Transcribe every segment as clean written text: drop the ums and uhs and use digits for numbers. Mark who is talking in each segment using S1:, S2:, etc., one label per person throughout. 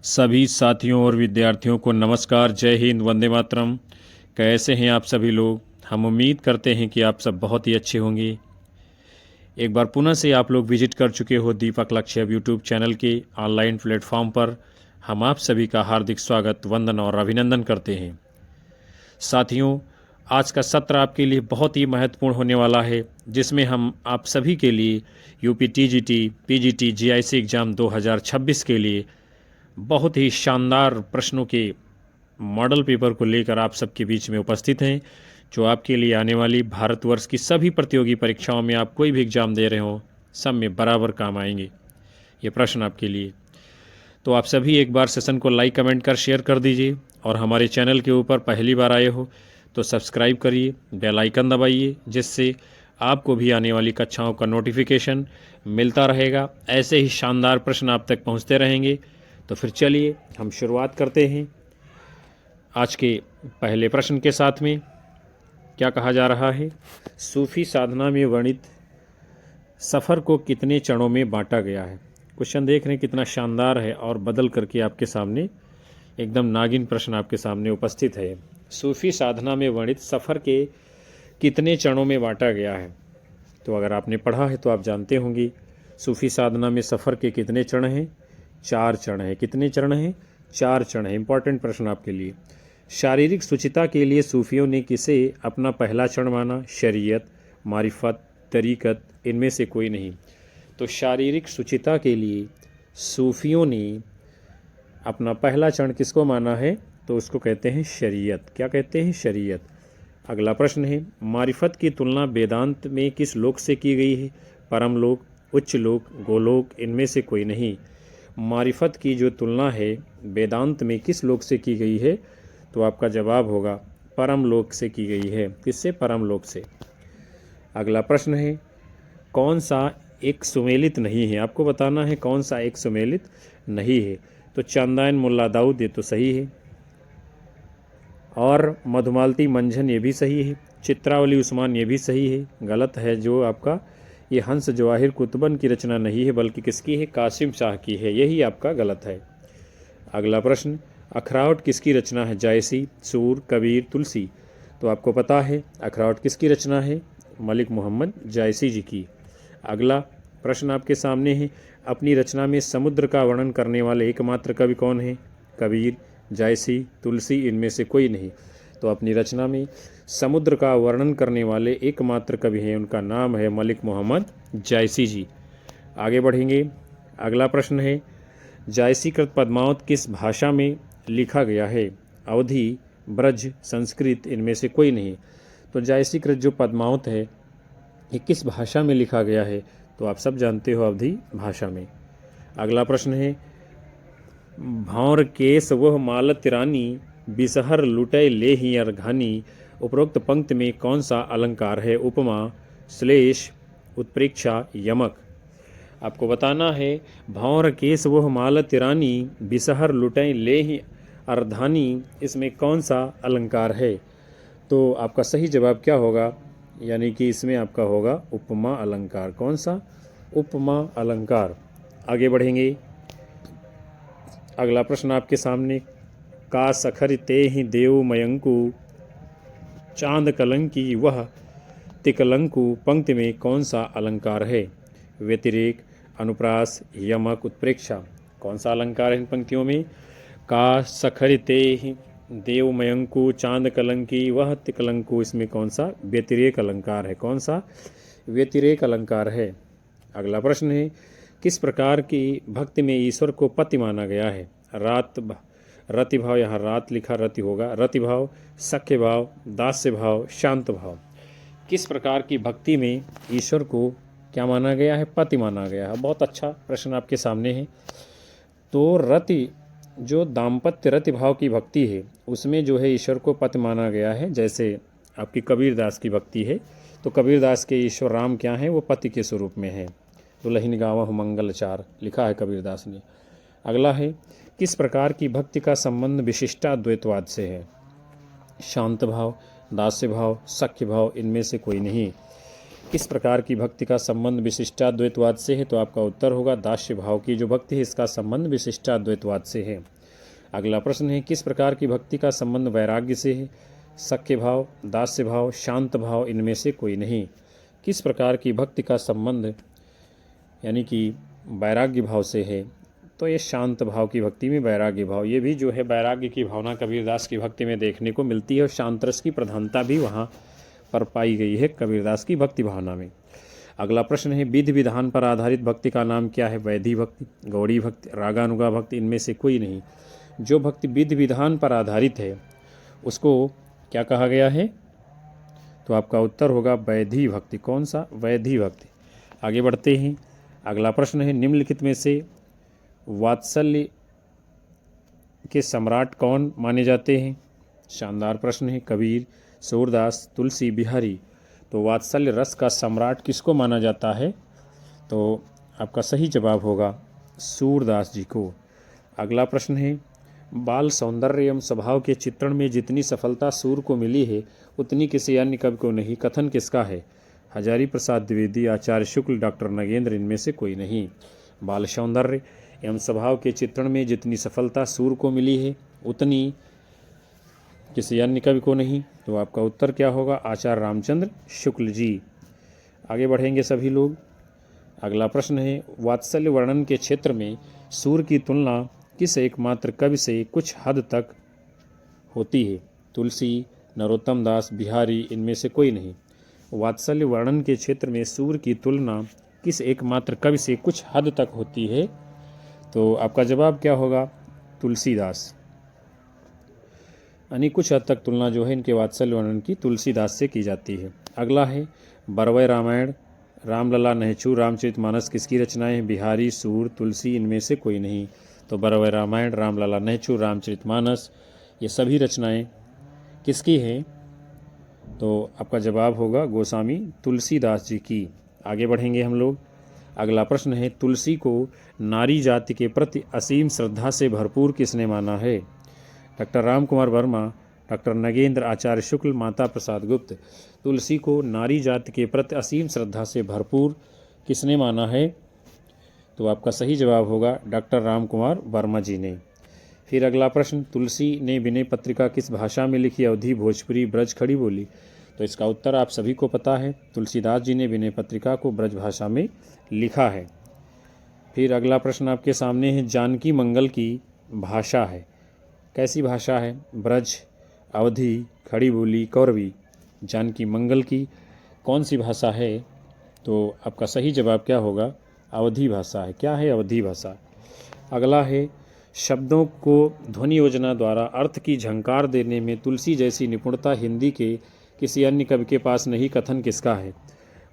S1: सभी साथियों और विद्यार्थियों को नमस्कार, जय हिंद, वंदे मातरम। कैसे हैं आप सभी लोग? हम उम्मीद करते हैं कि आप सब बहुत ही अच्छे होंगे। एक बार पुनः से आप लोग विजिट कर चुके हो दीपक लक्ष्य यूट्यूब चैनल के ऑनलाइन प्लेटफॉर्म पर। हम आप सभी का हार्दिक स्वागत, वंदन और अभिनंदन करते हैं। साथियों, आज का सत्र आपके लिए बहुत ही महत्वपूर्ण होने वाला है, जिसमें हम आप सभी के लिए UP TGT, PGT, GIC exam 2026 के लिए बहुत ही शानदार प्रश्नों के मॉडल पेपर को लेकर आप सबके बीच में उपस्थित हैं, जो आपके लिए आने वाली भारतवर्ष की सभी प्रतियोगी परीक्षाओं में आप कोई भी एग्ज़ाम दे रहे हो, सब में बराबर काम आएंगे ये प्रश्न आपके लिए। तो आप सभी एक बार सेशन को लाइक, कमेंट कर शेयर कर दीजिए, और हमारे चैनल के ऊपर पहली बार आए हो तो सब्सक्राइब करिए, बेल आइकन दबाइए, जिससे आपको भी आने वाली कक्षाओं का नोटिफिकेशन मिलता रहेगा। ऐसे ही शानदार प्रश्न आप तक पहुंचते रहेंगे। तो फिर चलिए हम शुरुआत करते हैं आज के पहले प्रश्न के साथ में। क्या कहा जा रहा है? सूफी साधना में वर्णित सफ़र को कितने चरणों में बांटा गया है? क्वेश्चन देख रहे हैं कितना शानदार है, और बदल करके आपके सामने एकदम नागिन प्रश्न आपके सामने उपस्थित है। सूफी साधना में वर्णित सफ़र के कितने चरणों में बांटा गया है? तो अगर आपने पढ़ा है तो आप जानते होंगे, सूफी साधना में सफ़र के कितने चरण हैं? 4 चरण हैं। कितने चरण हैं? 4 चरण हैं। इंपॉर्टेंट प्रश्न आपके लिए। शारीरिक शुचिता के लिए सूफियों ने किसे अपना पहला चरण माना? शरीयत, मारिफत, तरीकत, इनमें से कोई नहीं। तो शारीरिक शुचिता के लिए सूफियों ने अपना पहला चरण किसको माना है? तो उसको कहते हैं शरीयत। क्या कहते हैं? शरीयत। अगला प्रश्न है, मारिफत की तुलना वेदांत में किस लोक से की गई है? परम लोक, उच्च लोक, गोलोक, इनमें से कोई नहीं। मारिफत की जो तुलना है वेदांत में किस लोक से की गई है? तो आपका जवाब होगा परम लोक से की गई है। किससे? परम लोक से। अगला प्रश्न है, कौन सा एक सुमेलित नहीं है? आपको बताना है कौन सा एक सुमेलित नहीं है। तो चांदायन मुल्ला दाऊद, ये तो सही है, और मधुमालती मंझन, ये भी सही है। चित्रावली उस्मान, ये भी सही है। गलत है जो आपका ये हंस जवाहिर कुतुबन की रचना नहीं है, बल्कि किसकी है? कासिम शाह की है। यही आपका गलत है। अगला प्रश्न, अखरावट किसकी रचना है? जायसी, सूर, कबीर, तुलसी। तो आपको पता है अखरावट किसकी रचना है? मलिक मोहम्मद जायसी जी की। अगला प्रश्न आपके सामने है, अपनी रचना में समुद्र का वर्णन करने वाले एकमात्र कवि कौन है? कबीर, जायसी, तुलसी, इनमें से कोई नहीं। तो अपनी रचना में समुद्र का वर्णन करने वाले एकमात्र कवि हैं, उनका नाम है मलिक मोहम्मद जायसी जी। आगे बढ़ेंगे। अगला प्रश्न है, जायसीकृत पद्मावत किस भाषा में लिखा गया है? अवधी, ब्रज, संस्कृत, इनमें से कोई नहीं। तो जायसीकृत जो पद्मावत है ये किस भाषा में लिखा गया है? तो आप सब जानते हो, अवधी भाषा में। अगला प्रश्न है, भौर केस वह मालत रानी, बिसहर लुटय ले ही अर्घानी। उपरोक्त पंक्ति में कौन सा अलंकार है? उपमा, श्लेष, उत्प्रेक्षा, यमक। आपको बताना है, भौर केस वह मालत रानी, बिसहर लुटय ले ही अर्धानी, इसमें कौन सा अलंकार है? तो आपका सही जवाब क्या होगा? यानी कि इसमें आपका होगा उपमा अलंकार। कौन सा? उपमा अलंकार। आगे बढ़ेंगे। अगला प्रश्न आपके सामने, का सखर ते ही देव मयंकु, चांद कलंकी वह तिकलंकु, पंक्ति में कौन सा अलंकार है? व्यतिरेक, अनुप्रास, यमक, उत्प्रेक्षा। कौन सा अलंकार है इन पंक्तियों में? का सखर ते ही देव मयंकु, चांद कलंकी वह तिकलंकु, इसमें कौन सा व्यतिरेक अलंकार है? कौन सा व्यतिरेक अलंकार है? अगला प्रश्न है, किस प्रकार की भक्ति में ईश्वर को पति माना गया है? रति भाव, यहाँ रात लिखा रति होगा, रति भाव, सख्य भाव, दास्य भाव, शांत भाव। किस प्रकार की भक्ति में ईश्वर को क्या माना गया है? पति माना गया है। बहुत अच्छा प्रश्न आपके सामने है। तो रति, जो दाम्पत्य रति भाव की भक्ति है, उसमें जो है ईश्वर को पति माना गया है। जैसे आपकी कबीरदास की भक्ति है, तो कबीरदास के ईश्वर राम क्या हैं? वो पति के स्वरूप में हैं। दुलहिन गावह मंगलचार लिखा है कबीरदास ने। अगला है, किस प्रकार की भक्ति का संबंध विशिष्टाद्वैतवाद से है? शांत भाव, दास्य भाव, सख्य भाव, इनमें से कोई नहीं। किस प्रकार की भक्ति का संबंध विशिष्टाद्वैतवाद से है? तो आपका उत्तर होगा दास्य भाव की जो भक्ति है इसका संबंध विशिष्टाद्वैतवाद से है। अगला प्रश्न है किस प्रकार की भक्ति का संबंध वैराग्य से है? सख्य भाव, दास्य भाव, शांत भाव, इनमें से कोई नहीं। किस प्रकार की भक्ति का संबंध यानी कि वैराग्य भाव से है? तो ये शांत भाव की भक्ति में वैराग्य भाव, ये भी जो है वैराग्य की भावना कबीरदास की भक्ति में देखने को मिलती है और शांत रस की प्रधानता भी वहाँ पर पाई गई है कबीरदास की भक्ति भावना में। अगला प्रश्न है विधि विधान पर आधारित भक्ति का नाम क्या है? वैधि भक्ति, गौड़ी भक्ति, रागानुगा भक्ति, इनमें से कोई नहीं। जो भक्ति विधि विधान पर आधारित है उसको क्या कहा गया है? तो आपका उत्तर होगा वैधि भक्ति। कौन सा? वैधि भक्ति। आगे बढ़ते हैं। अगला प्रश्न है निम्नलिखित में से वात्सल्य के सम्राट कौन माने जाते हैं? शानदार प्रश्न है। कबीर, सूरदास, तुलसी, बिहारी। तो वात्सल्य रस का सम्राट किसको माना जाता है? तो आपका सही जवाब होगा सूरदास जी को। अगला प्रश्न है बाल सौंदर्य एवं स्वभाव के चित्रण में जितनी सफलता सूर को मिली है उतनी किसी अन्य कवि को नहीं। कथन किसका है? हजारी प्रसाद द्विवेदी, आचार्य शुक्ल, डॉक्टर नगेंद्र, इनमें से कोई नहीं। बाल सौंदर्य एवं स्वभाव के चित्रण में जितनी सफलता सूर को मिली है उतनी किसी अन्य कवि को नहीं। तो आपका उत्तर क्या होगा? आचार्य रामचंद्र शुक्ल जी। आगे बढ़ेंगे सभी लोग। अगला प्रश्न है वात्सल्य वर्णन के क्षेत्र में सूर की तुलना किस एकमात्र कवि से कुछ हद तक होती है? तुलसी, नरोत्तम दास, बिहारी, इनमें से कोई नहीं। वात्सल्य वर्णन के क्षेत्र में सूर की तुलना किस एकमात्र कवि से कुछ हद तक होती है? तो आपका जवाब क्या होगा? तुलसीदास। यानी कुछ हद तक तुलना जो है इनके वात्सल्य वर्णन की तुलसीदास से की जाती है। अगला है बरवय रामायण, रामलला, नहचू, रामचरितमानस किसकी रचनाएं हैं? बिहारी, सूर, तुलसी, इनमें से कोई नहीं। तो बरवय रामायण, रामलला, नहचू, रामचरितमानस ये सभी रचनाएं किसकी हैं? तो आपका जवाब होगा गोस्वामी तुलसीदास जी की। आगे बढ़ेंगे हम लोग। अगला प्रश्न है तुलसी को नारी जाति के प्रति असीम श्रद्धा से भरपूर किसने माना है? डॉक्टर राम कुमार वर्मा, डॉक्टर नगेंद्र, आचार्य शुक्ल, माता प्रसाद गुप्त। तुलसी को नारी जाति के प्रति असीम श्रद्धा से भरपूर किसने माना है? तो आपका सही जवाब होगा डॉक्टर राम कुमार वर्मा जी ने। फिर अगला प्रश्न तुलसी ने विनय पत्रिका किस भाषा में लिखी? अवधी, भोजपुरी, ब्रज, खड़ी बोली। तो इसका उत्तर आप सभी को पता है, तुलसीदास जी ने विनय पत्रिका को ब्रज भाषा में लिखा है। फिर अगला प्रश्न आपके सामने है जानकी मंगल की भाषा है, कैसी भाषा है? ब्रज, अवधी, खड़ी बोली, कौरवी। जानकी मंगल की कौन सी भाषा है? तो आपका सही जवाब क्या होगा? अवधी भाषा है। क्या है? अवधी भाषा। अगला है शब्दों को ध्वनि योजना द्वारा अर्थ की झंकार देने में तुलसी जैसी निपुणता हिंदी के किसी अन्य कवि के पास नहीं। कथन किसका है?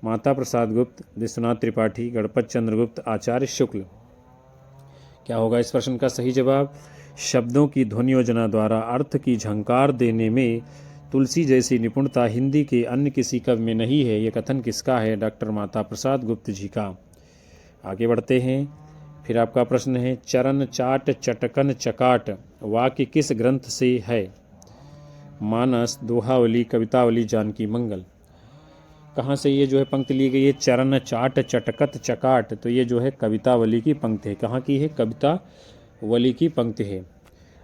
S1: माता प्रसाद गुप्त, विश्वनाथ त्रिपाठी, गणपत चंद्र गुप्त, आचार्य शुक्ल। क्या होगा इस प्रश्न का सही जवाब? शब्दों की ध्वनि योजना द्वारा अर्थ की झंकार देने में तुलसी जैसी निपुणता हिंदी के अन्य किसी कवि में नहीं है। यह कथन किसका है? डॉक्टर माता प्रसाद गुप्त जी का। आगे बढ़ते हैं। फिर आपका प्रश्न है चरण चाट चटकन चकाट वाक्य किस ग्रंथ से है? मानस, दोहावली, कवितावली, जानकी मंगल। कहाँ से ये जो है पंक्ति ली गई है? चरण चाट चटकत चकाट, तो ये जो है कवितावली की पंक्ति है। कहाँ की है? कवितावली की पंक्ति है।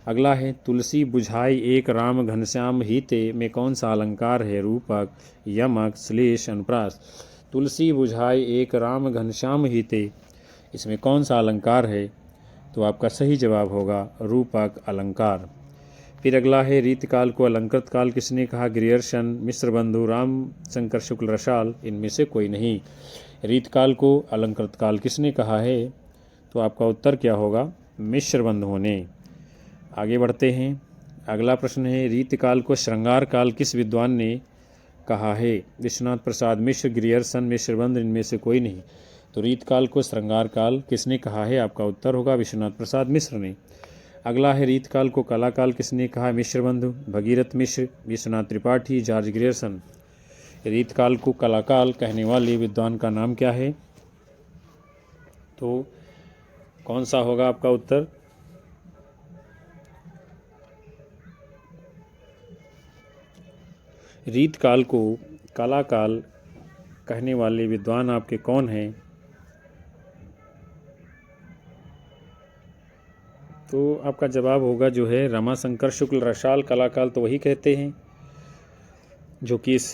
S1: अगला है तुलसी बुझाई एक राम घनश्याम हिते में कौन सा अलंकार है? रूपक, यमक, श्लेष, अनुप्रास। तुलसी बुझाई एक राम घनश्याम हिते, इसमें कौन सा अलंकार है? तो आपका सही जवाब होगा रूपक अलंकार। फिर अगला है रीतकाल को अलंकृत काल किसने कहा? ग्रियर्सन, मिश्र बंधु, राम शंकर शुक्ल, रसाल, इनमें से कोई नहीं। रीतकाल को अलंकृत काल किसने कहा है? तो आपका उत्तर क्या होगा? मिश्र बंधुओं ने। आगे बढ़ते हैं। अगला प्रश्न है रीतकाल को श्रृंगार काल किस विद्वान ने कहा है? विश्वनाथ प्रसाद मिश्र, ग्रियर्सन, मिश्रबंध, इनमें से कोई नहीं। तो रीतकाल को श्रृंगार काल किसने कहा है? आपका उत्तर होगा विश्वनाथ प्रसाद मिश्र ने। अगला है रीतकाल को कलाकाल किसने कहा है? मिश्रबंधु, भगीरथ मिश्र, विश्वनाथ त्रिपाठी, जॉर्ज ग्रियर्सन। रीतकाल को कलाकाल कहने वाले विद्वान का नाम क्या है? तो कौन सा होगा आपका उत्तर? रीतकाल को कलाकाल कहने वाले विद्वान आपके कौन हैं? तो आपका जवाब होगा जो है रमाशंकर शुक्ल। रसाल कलाकाल तो वही कहते हैं जो कि इस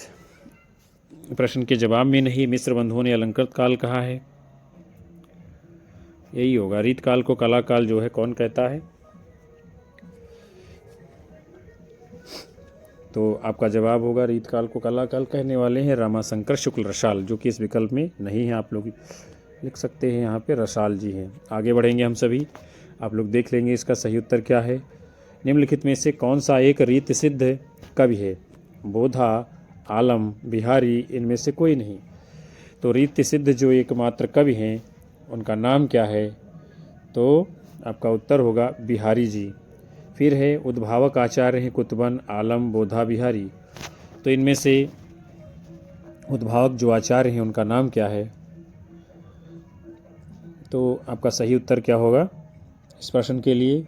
S1: प्रश्न के जवाब में नहीं, मिस्र बंधुओं ने अलंकृत काल कहा है, यही होगा। रीत काल को कलाकाल जो है कौन कहता है? तो आपका जवाब होगा रीत काल को कलाकाल कहने वाले हैं रमाशंकर शुक्ल रसाल, जो कि इस विकल्प में नहीं है। आप लोग लिख सकते हैं यहाँ पे रसाल जी हैं। आगे बढ़ेंगे हम सभी, आप लोग देख लेंगे इसका सही उत्तर क्या है। निम्नलिखित में से कौन सा एक रीत सिद्ध कवि है? बोधा, आलम, बिहारी, इनमें से कोई नहीं। तो रीत सिद्ध जो एकमात्र कवि हैं उनका नाम क्या है? तो आपका उत्तर होगा बिहारी जी। फिर है उद्भावक आचार्य हैं कुतुबन, आलम, बोधा, बिहारी। तो इनमें से उद्भावक जो आचार्य हैं उनका नाम क्या है? तो आपका सही उत्तर क्या होगा इस प्रश्न के लिए?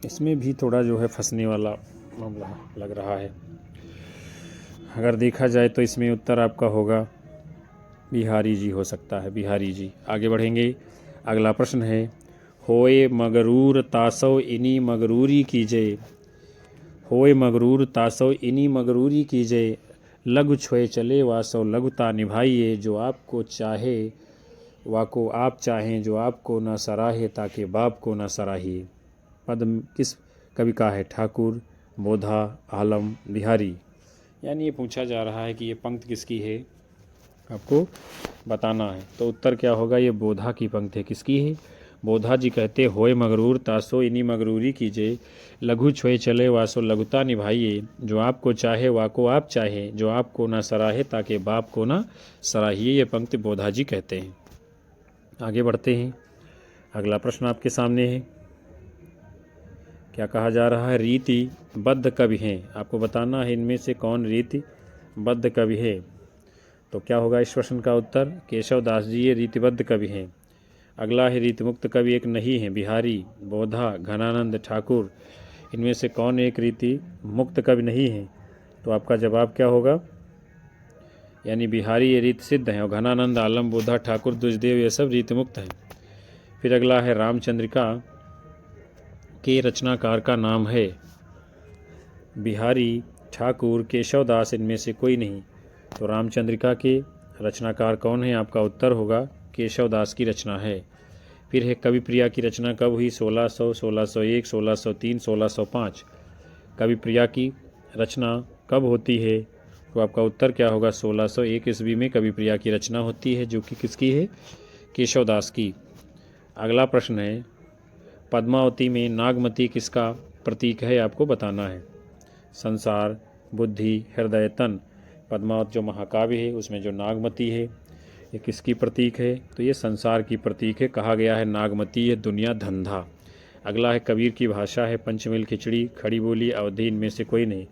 S1: इसमें भी थोड़ा जो है फंसने वाला मामला लग रहा है। अगर देखा जाए तो इसमें उत्तर आपका होगा बिहारी जी हो सकता है, बिहारी जी। आगे बढ़ेंगे, अगला प्रश्न है होए मगरूर तासो इनी मगरूरी कीजे। होए मगरूर तासो इनी मगरूरी कीजे, लघु छोए चले वासो लघुता निभाइए, जो आपको चाहे वाको आप चाहें, जो आपको न सराहे ताकि बाप को न सराहिए। पद किस कवि का है? ठाकुर, बोधा, आलम, बिहारी। यानी ये पूछा जा रहा है कि ये पंक्ति किसकी है, आपको बताना है। तो उत्तर क्या होगा? ये बोधा की पंक्ति है। किसकी है? बोधा जी कहते होए मगरूर तासो इनी मगरूरी कीजिए, लघु छोए चले वासो लघुता निभाइए, जो आपको चाहे वाको आप चाहे, जो आपको ना सराहे ताकि बाप को ना सराहिए। ये पंक्ति बोधा जी कहते हैं। आगे बढ़ते हैं, अगला प्रश्न आपके सामने है। क्या कहा जा रहा है? रीति बद्ध कवि हैं, आपको बताना है इनमें से कौन रीति बद्ध कवि है। तो क्या होगा इस प्रश्न का उत्तर? केशव दास जी ये रीतिबद्ध कवि हैं। अगला है रीतिमुक्त कवि एक नहीं है, बिहारी, बोधा, घनानंद, ठाकुर। इनमें से कौन एक रीति मुक्त कवि नहीं है? तो आपका जवाब क्या होगा? यानी बिहारी ये रीत सिद्ध हैं और घनानंद, आलम, बोधा, ठाकुर, द्विजदेव ये सब रीतिमुक्त हैं। फिर अगला है रामचंद्रिका के रचनाकार का नाम है बिहारी, ठाकुर, केशव दास, इनमें से कोई नहीं। तो रामचंद्रिका के रचनाकार कौन है? आपका उत्तर होगा केशव दास की रचना है। फिर है कवि प्रिया की रचना कब हुई? 1600, 1601, 1603, 1605। कवि प्रिया की रचना कब होती है? तो आपका उत्तर क्या होगा? 1601 ईस्वी में कवि प्रिया की रचना होती है, जो कि किसकी है? केशव दास की। अगला प्रश्न है पद्मावती में नागमती किसका प्रतीक है? आपको बताना है। संसार, बुद्धि, हृदय, तन। पद्मावत जो महाकाव्य है उसमें जो नागमती है ये किसकी प्रतीक है? तो ये संसार की प्रतीक है। कहा गया है नागमती है दुनिया धंधा। अगला है कबीर की भाषा है पंचमेल खिचड़ी, खड़ी बोली, अवधि, इनमें से कोई नहीं।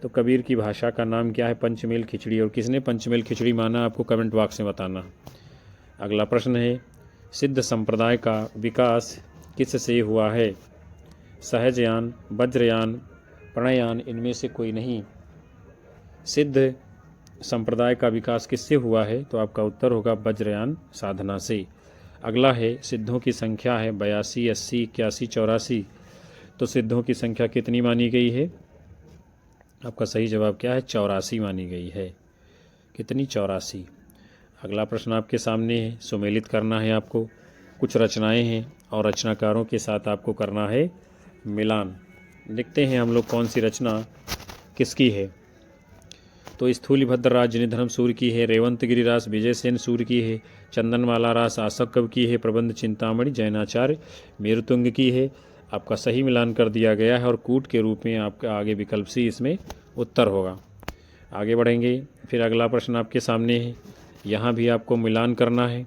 S1: तो कबीर की भाषा का नाम क्या है? पंचमेल खिचड़ी। और किसने पंचमेल खिचड़ी माना? आपको कमेंट बॉक्स में बताना। अगला प्रश्न है सिद्ध संप्रदाय का विकास किससे हुआ है? सहजयान, वज्रयान, प्रणययान, इनमें से कोई नहीं। सिद्ध संप्रदाय का विकास किससे हुआ है? तो आपका उत्तर होगा वज्रयान साधना से। अगला है सिद्धों की संख्या है 82, 80, 81, 84। तो सिद्धों की संख्या कितनी मानी गई है? आपका सही जवाब क्या है? 84 मानी गई है। कितनी? 84। अगला प्रश्न आपके सामने है, सुमेलित करना है आपको। कुछ रचनाएं हैं और रचनाकारों के साथ आपको करना है मिलान। देखते हैं हम लोग कौन सी रचना किसकी है। तो स्थूलिभद्र राज निधनम सूर्य की है, रेवंत गिरिरास विजय सेन सूर्य की है, चंदनवाला रास आसक कवि की है, प्रबंध चिंतामणि जैनाचार्य मेरुतुंग की है। आपका सही मिलान कर दिया गया है और कूट के रूप में आपका आगे विकल्प सी इसमें उत्तर होगा। आगे बढ़ेंगे, फिर अगला प्रश्न आपके सामने है। यहाँ भी आपको मिलान करना है,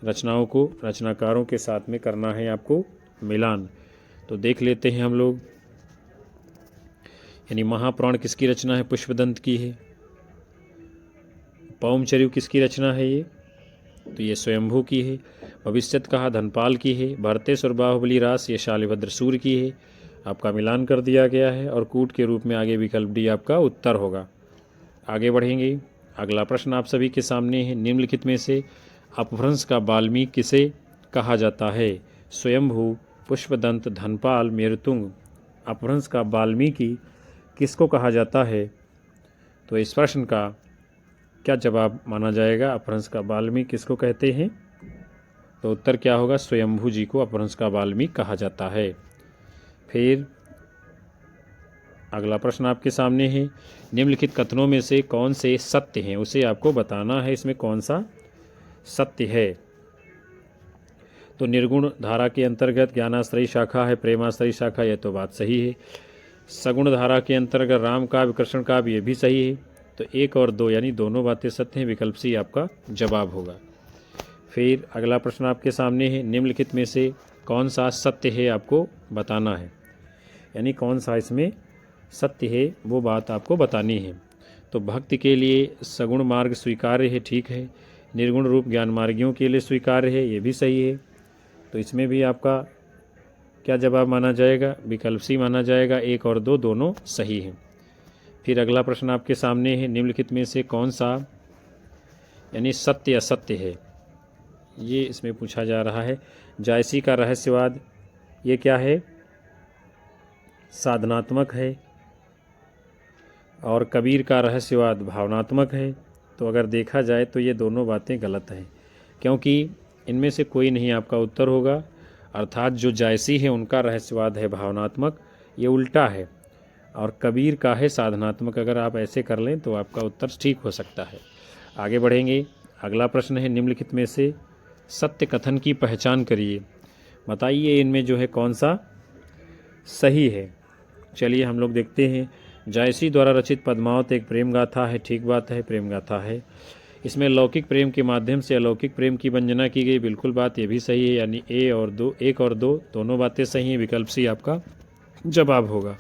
S1: रचनाओं को रचनाकारों के साथ में करना है आपको मिलान। तो देख लेते हैं हम लोग। यानी महापुराण किसकी रचना है? पुष्पदंत की है। पौमचर्यु किसकी रचना है? ये तो ये स्वयंभू की है। भविष्यत कहा धनपाल की है। भरतेश्वर बाहुबली रास ये शालिभद्र सूर्य की है। आपका मिलान कर दिया गया है और कूट के रूप में आगे विकल्प डी आपका उत्तर होगा। आगे बढ़ेंगे। अगला प्रश्न आप सभी के सामने है। निम्नलिखित में से अपभ्रंश का वाल्मीकि किसे कहा जाता है? स्वयंभू, पुष्पदंत, धनपाल, मेरुतुंग। अपभ्रंश का वाल्मीकि किसको कहा जाता है? तो इस प्रश्न का क्या जवाब माना जाएगा? अपभ्रंश का वाल्मीकि किसको कहते हैं? तो उत्तर क्या होगा? स्वयंभू जी को अपभ्रंश का वाल्मीकि कहा जाता है। फिर अगला प्रश्न आपके सामने है। निम्नलिखित कथनों में से कौन से सत्य हैं, उसे आपको बताना है। इसमें कौन सा सत्य है? तो निर्गुण धारा के अंतर्गत ज्ञानाश्रयी शाखा है, प्रेमाश्रयी शाखा, यह तो बात सही है। सगुण धारा के अंतर्गत राम काव्य, कृष्ण काव्य, ये भी सही है। तो 1 और 2 यानी दोनों बातें सत्य हैं। विकल्प सी आपका जवाब होगा। फिर अगला प्रश्न आपके सामने है। निम्नलिखित में से कौन सा सत्य है, आपको बताना है। यानी कौन सा इसमें सत्य है वो बात आपको बतानी है। तो भक्ति के लिए सगुण मार्ग स्वीकार्य है, ठीक है। निर्गुण रूप ज्ञान मार्गियों के लिए स्वीकार्य है, ये भी सही है। तो इसमें भी आपका क्या जवाब माना जाएगा? विकल्प सी माना जाएगा। 1 और 2 दोनों सही हैं। फिर अगला प्रश्न आपके सामने है। निम्नलिखित में से कौन सा यानी सत्य असत्य है, ये इसमें पूछा जा रहा है। जायसी का रहस्यवाद ये क्या है? साधनात्मक है। और कबीर का रहस्यवाद भावनात्मक है। तो अगर देखा जाए तो ये दोनों बातें गलत हैं, क्योंकि इनमें से कोई नहीं आपका उत्तर होगा। अर्थात जो जायसी है उनका रहस्यवाद है भावनात्मक, ये उल्टा है। और कबीर का है साधनात्मक। अगर आप ऐसे कर लें तो आपका उत्तर ठीक हो सकता है। आगे बढ़ेंगे। अगला प्रश्न है। निम्नलिखित में से सत्य कथन की पहचान करिए। बताइए इनमें जो है कौन सा सही है। चलिए हम लोग देखते हैं। जायसी द्वारा रचित पद्मावत एक प्रेम गाथा है, ठीक बात है, प्रेम गाथा है। इसमें लौकिक प्रेम के माध्यम से अलौकिक प्रेम की वंदना की गई, बिल्कुल बात ये भी सही है। यानी 1 और 2 दोनों बातें सही हैं। विकल्प सी आपका जवाब होगा।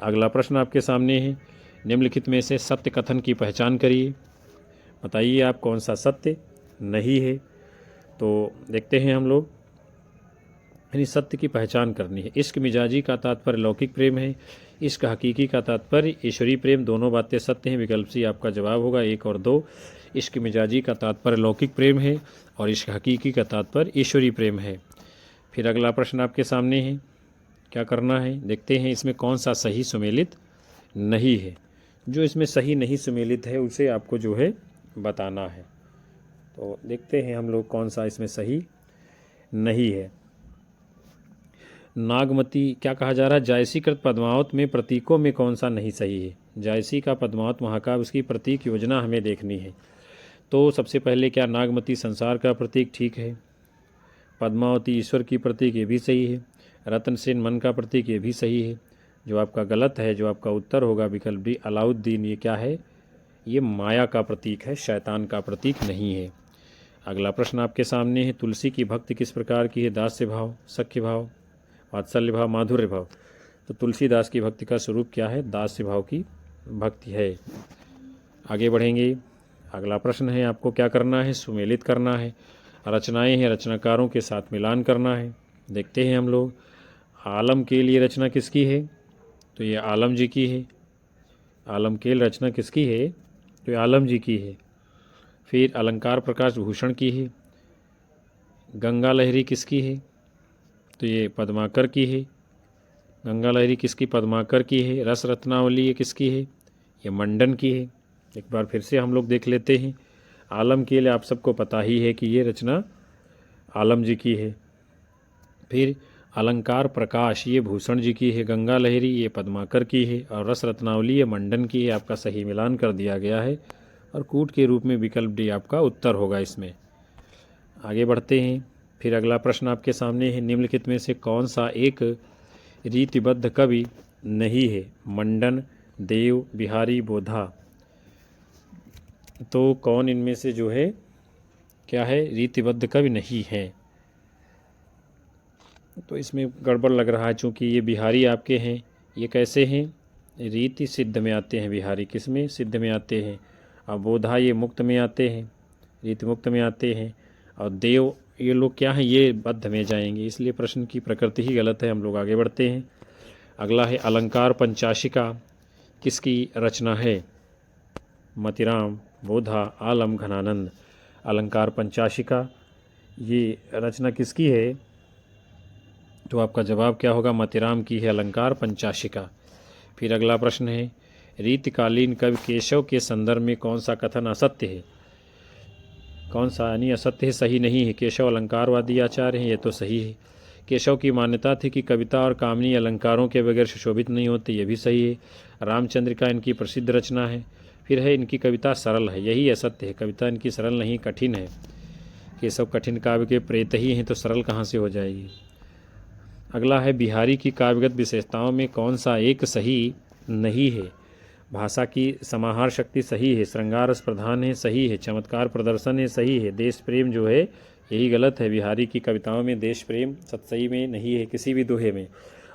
S1: अगला प्रश्न आपके सामने है। निम्नलिखित में से सत्य कथन की पहचान करिए। बताइए आप कौन सा सत्य नहीं है। तो देखते हैं हम लोग। यानी सत्य की पहचान करनी है। इश्क मिजाजी का तात्पर्य लौकिक प्रेम है, इश्क हकीकी का तात्पर्य ईश्वरीय प्रेम, दोनों बातें सत्य हैं। विकल्प सी आपका जवाब होगा। 1 और 2 इश्क मिजाजी का तात्पर्य लौकिक प्रेम है और इश्क हकीकी का तात्पर्य ईश्वरीय प्रेम है। फिर अगला प्रश्न आपके सामने है। क्या करना है देखते हैं। इसमें कौन सा सही सुमेलित नहीं है। जो इसमें सही नहीं सुमेलित है उसे आपको जो है बताना है। तो देखते हैं हम लोग कौन सा इसमें सही नहीं है। नागमती क्या कहा जा रहा है? जायसीकृत पद्मावत में प्रतीकों में कौन सा नहीं सही है? जायसी का पद्मावत महाकाव्य, उसकी प्रतीक योजना हमें देखनी है। तो सबसे पहले क्या नागमती संसार का प्रतीक, ठीक है। पद्मावती ईश्वर की प्रतीक, ये भी सही है। रतनसेन मन का प्रतीक, ये भी सही है। जो आपका गलत है, जो आपका उत्तर होगा विकल्प डी अलाउद्दीन, ये क्या है? ये माया का प्रतीक है, शैतान का प्रतीक नहीं है। अगला प्रश्न आपके सामने है। तुलसी की भक्ति किस प्रकार की है? दास्य भाव, सख्य भाव, वात्सल्य भाव, माधुर्य भाव। तो तुलसीदास की भक्ति का स्वरूप क्या है? दास्य भाव की भक्ति है। आगे बढ़ेंगे। अगला प्रश्न है। आपको क्या करना है? सुमेलित करना है। रचनाएं हैं, रचनाकारों के साथ मिलान करना है। देखते हैं हम लोग। आलम के लिए रचना किसकी है? तो ये आलम जी की है। आलम के लिए रचना किसकी है? तो ये आलम जी की है। फिर अलंकार प्रकाश भूषण की है। गंगा लहरी किसकी है? तो ये पद्माकर की है। गंगा लहरी किसकी? पद्माकर की है। रस रत्नावली ये किसकी है? ये मंडन की है। एक बार फिर से हम लोग देख लेते हैं। आलम के लिए आप सबको पता ही है कि ये रचना आलम जी की है। फिर अलंकार प्रकाश ये भूषण जी की है। गंगा लहरी ये पद्माकर की है और रस रत्नावली ये मंडन की है। आपका सही मिलान कर दिया गया है और कूट के रूप में विकल्प डी आपका उत्तर होगा इसमें। आगे बढ़ते हैं। फिर अगला प्रश्न आपके सामने है। निम्नलिखित में से कौन सा एक रीतिबद्ध कवि नहीं है? मंडन, देव, बिहारी, बोधा। तो कौन इनमें से जो है क्या है? रीतिबद्ध कवि नहीं है। तो इसमें गड़बड़ लग रहा है, चूँकि ये बिहारी आपके हैं। ये कैसे हैं? रीति सिद्ध में आते हैं। बिहारी किस में? सिद्ध में आते हैं। और बोधा ये मुक्त में आते हैं, रीति मुक्त में आते हैं। और देव ये लोग क्या हैं? ये बद्ध में जाएंगे। इसलिए प्रश्न की प्रकृति ही गलत है। हम लोग आगे बढ़ते हैं। अगला है अलंकार पंचाशिका किसकी रचना है? मतिराम, बोधा, आलम, घनानंद। अलंकार पंचाशिका ये रचना किसकी है? तो आपका जवाब क्या होगा? मतिराम की है अलंकार पंचाशिका। फिर अगला प्रश्न है रीतिकालीन कवि केशव के संदर्भ में कौन सा कथन असत्य है? कौन सा यानी असत्य है, सही नहीं है? केशव अलंकारवादी आचार्य हैं, ये तो सही है। केशव की मान्यता थी कि कविता और कामनी अलंकारों के बगैर सुशोभित नहीं होती, ये भी सही है। रामचंद्रिका इनकी प्रसिद्ध रचना है। फिर है इनकी कविता सरल है, यही असत्य है, कविता इनकी सरल नहीं कठिन है। केशव कठिन काव्य के प्रेत ही हैं तो सरल कहाँ से हो जाएगी? अगला है बिहारी की काव्यगत विशेषताओं में कौन सा एक सही नहीं है? भाषा की समाहार शक्ति सही है, श्रृंगार रस प्रधान है सही है, चमत्कार प्रदर्शन है सही है, देश प्रेम जो है यही गलत है। बिहारी की कविताओं में देश प्रेम सही में नहीं है किसी भी दोहे में।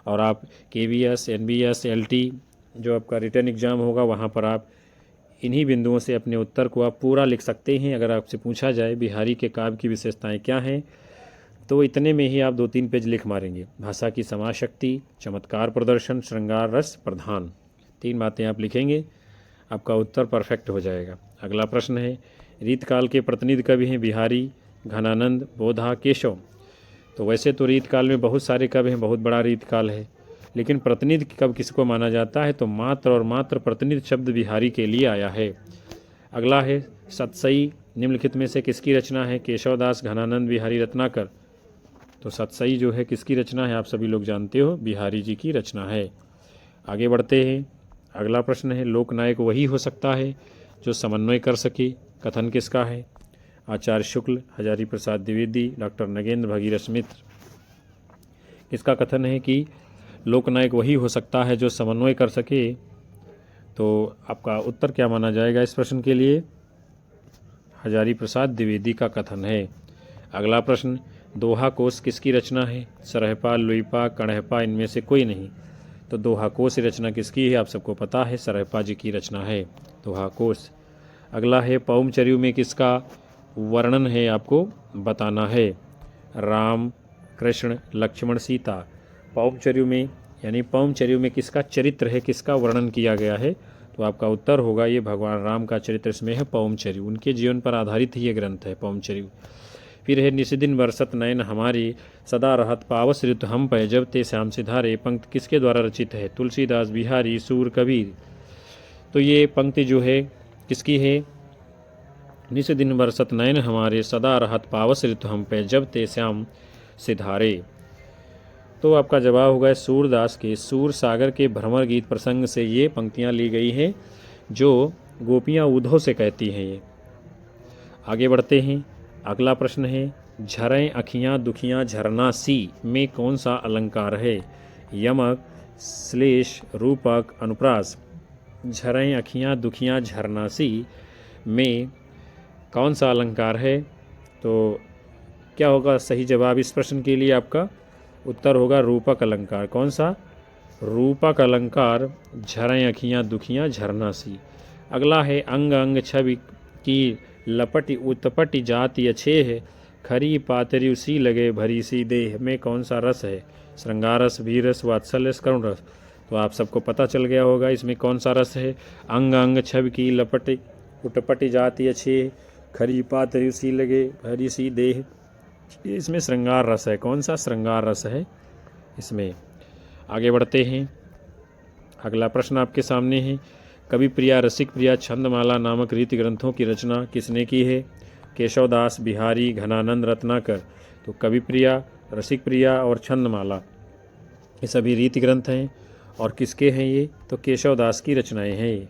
S1: और आप KVS, NBS, LT जो आपका रिटर्न एग्ज़ाम होगा वहाँ पर आप इन्हीं बिंदुओं से अपने उत्तर को आप पूरा लिख सकते हैं। अगर आपसे पूछा जाए बिहारी के काव्य की विशेषताएँ क्या हैं तो इतने में ही आप 2-3 पेज लिख मारेंगे। भाषा की समाज शक्ति, चमत्कार प्रदर्शन, श्रृंगार रस प्रधान, 3 बातें आप लिखेंगे, आपका उत्तर परफेक्ट हो जाएगा। अगला प्रश्न है रीतकाल के प्रतिनिधि कवि हैं बिहारी, घनानंद, बोधा, केशव। तो वैसे तो रीतकाल में बहुत सारे कवि हैं, बहुत बड़ा रीतकाल है, लेकिन प्रतिनिधि कब किसको माना जाता है? तो मात्र और मात्र प्रतिनिधि शब्द बिहारी के लिए आया है। अगला है सतसई निम्नलिखित में से किसकी रचना है? केशवदास, घनानंद, बिहारी, रत्नाकर। तो सतसई जो है किसकी रचना है? आप सभी लोग जानते हो, बिहारी जी की रचना है। आगे बढ़ते हैं। अगला प्रश्न है लोकनायक वही हो सकता है जो समन्वय कर सके, कथन किसका है? आचार्य शुक्ल, हजारी प्रसाद द्विवेदी, डॉक्टर नगेंद्र भगीरथ मित्र। किसका कथन है कि लोकनायक वही हो सकता है जो समन्वय कर सके? तो आपका उत्तर क्या माना जाएगा इस प्रश्न के लिए? हजारी प्रसाद द्विवेदी का कथन है। अगला प्रश्न दोहा कोश किसकी रचना है? सरहपा, लुइपा, कणहपा, इनमें से कोई नहीं। तो दोहा कोश रचना किसकी है? आप सबको पता है, सरहपा जी की रचना है दोहा कोश। अगला है पौमचर्यु में किसका वर्णन है? आपको बताना है। राम, कृष्ण, लक्ष्मण, सीता। पौमचर्यु में यानी पौमचर्यु में किसका चरित्र है, किसका वर्णन किया गया है? तो आपका उत्तर होगा ये भगवान राम का चरित्र इसमें है पौमचर्यु, उनके जीवन पर आधारित ही ये ग्रंथ है पौमचर्यु। फिर है निशिदिन बरसत नयन हमारी, सदा रहत पावस ऋतु हम पे, जब ते श्याम सिधारे। पंक्ति किसके द्वारा रचित है? तुलसीदास, बिहारी, सूर, कबीर। तो ये पंक्ति जो है किसकी है? निशिदिन बरसत नयन हमारे, सदा रहत पावस ऋतु हम पे, जब ते श्याम सिधारे। तो आपका जवाब होगा सूरदास के सूर सागर के भ्रमर गीत प्रसंग से ये पंक्तियाँ ली गई हैं जो गोपियाँ उद्धव से कहती हैं। ये आगे बढ़ते हैं। अगला प्रश्न है झरें अखियाँ दुखियाँ झरना सी में कौन सा अलंकार है? यमक, श्लेष, रूपक, अनुप्रास। झरें अखियाँ दुखियाँ झरना सी में कौन सा अलंकार है? तो क्या होगा सही जवाब इस प्रश्न के लिए? आपका उत्तर होगा रूपक अलंकार। कौन सा? रूपक अलंकार, झरें अखियाँ दुखियाँ झरना सी। अगला है अंग अंग छवि की लपटी उत्पटी जाति अच्छे है, खरी पातरी उसी लगे भरी सी देह में कौन सा रस है? श्रृंगार रस, वीर रस, वात्सल्य रस, करुण रस। तो आप सबको पता चल गया होगा इसमें कौन सा रस है। अंग अंग छवि की लपटी उत्पटी जाति अच्छे, खरी पातरी उसी लगे भरी सी देह, इसमें श्रृंगार रस है। कौन सा? श्रृंगार रस है इसमें। आगे बढ़ते हैं। अगला प्रश्न आपके सामने है कवि प्रिया, रसिक प्रिया, छंदमाला नामक रीति ग्रंथों की रचना किसने की है? केशवदास, बिहारी, घनानंद, रत्नाकर। तो कवि प्रिया, रसिक प्रिया और छंदमाला ये सभी रीति ग्रंथ हैं। और किसके हैं ये? तो केशवदास की रचनाएं हैं ये।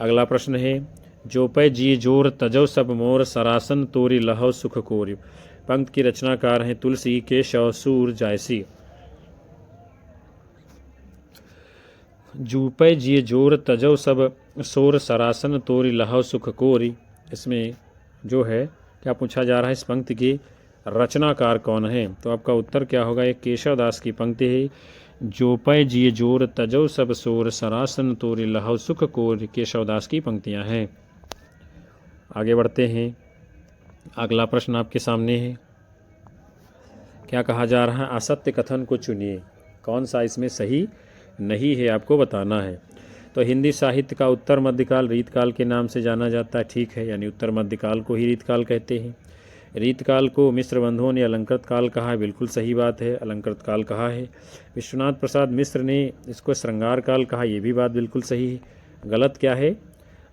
S1: अगला प्रश्न है जो पै जिए जोर तजो सब मोर, सरासन तोरी लहौ सुख कोरि। पंक्ति की रचनाकार हैं तुलसी, केशव, सूर, जायसी। जूपै जिए जोर तजो सब सोर, सरासन तोरी लहौ सुख कोरी। इसमें जो है क्या पूछा जा रहा है? इस पंक्ति की रचनाकार कौन है? तो आपका उत्तर क्या होगा? एक केशवदास की पंक्ति है। जोपै जिए जोर तजो सब सोर, सरासन तोरी लहौ सुख कोरी। केशवदास की पंक्तियां हैं। आगे बढ़ते हैं। अगला प्रश्न आपके सामने है क्या कहा जा रहा है? असत्य कथन को चुनिए। कौन सा इसमें सही नहीं है, आपको बताना है। तो हिंदी साहित्य का उत्तर मध्यकाल रीतकाल के नाम से जाना जाता है, ठीक है, यानी उत्तर मध्यकाल को ही रीतकाल कहते हैं। रीतकाल को मिस्र बंधुओं ने अलंकृत काल कहा है, बिल्कुल सही बात है, अलंकृत काल कहा है। विश्वनाथ प्रसाद मिश्र ने इसको श्रृंगार काल कहा, ये भी बात बिल्कुल सही है। गलत क्या है?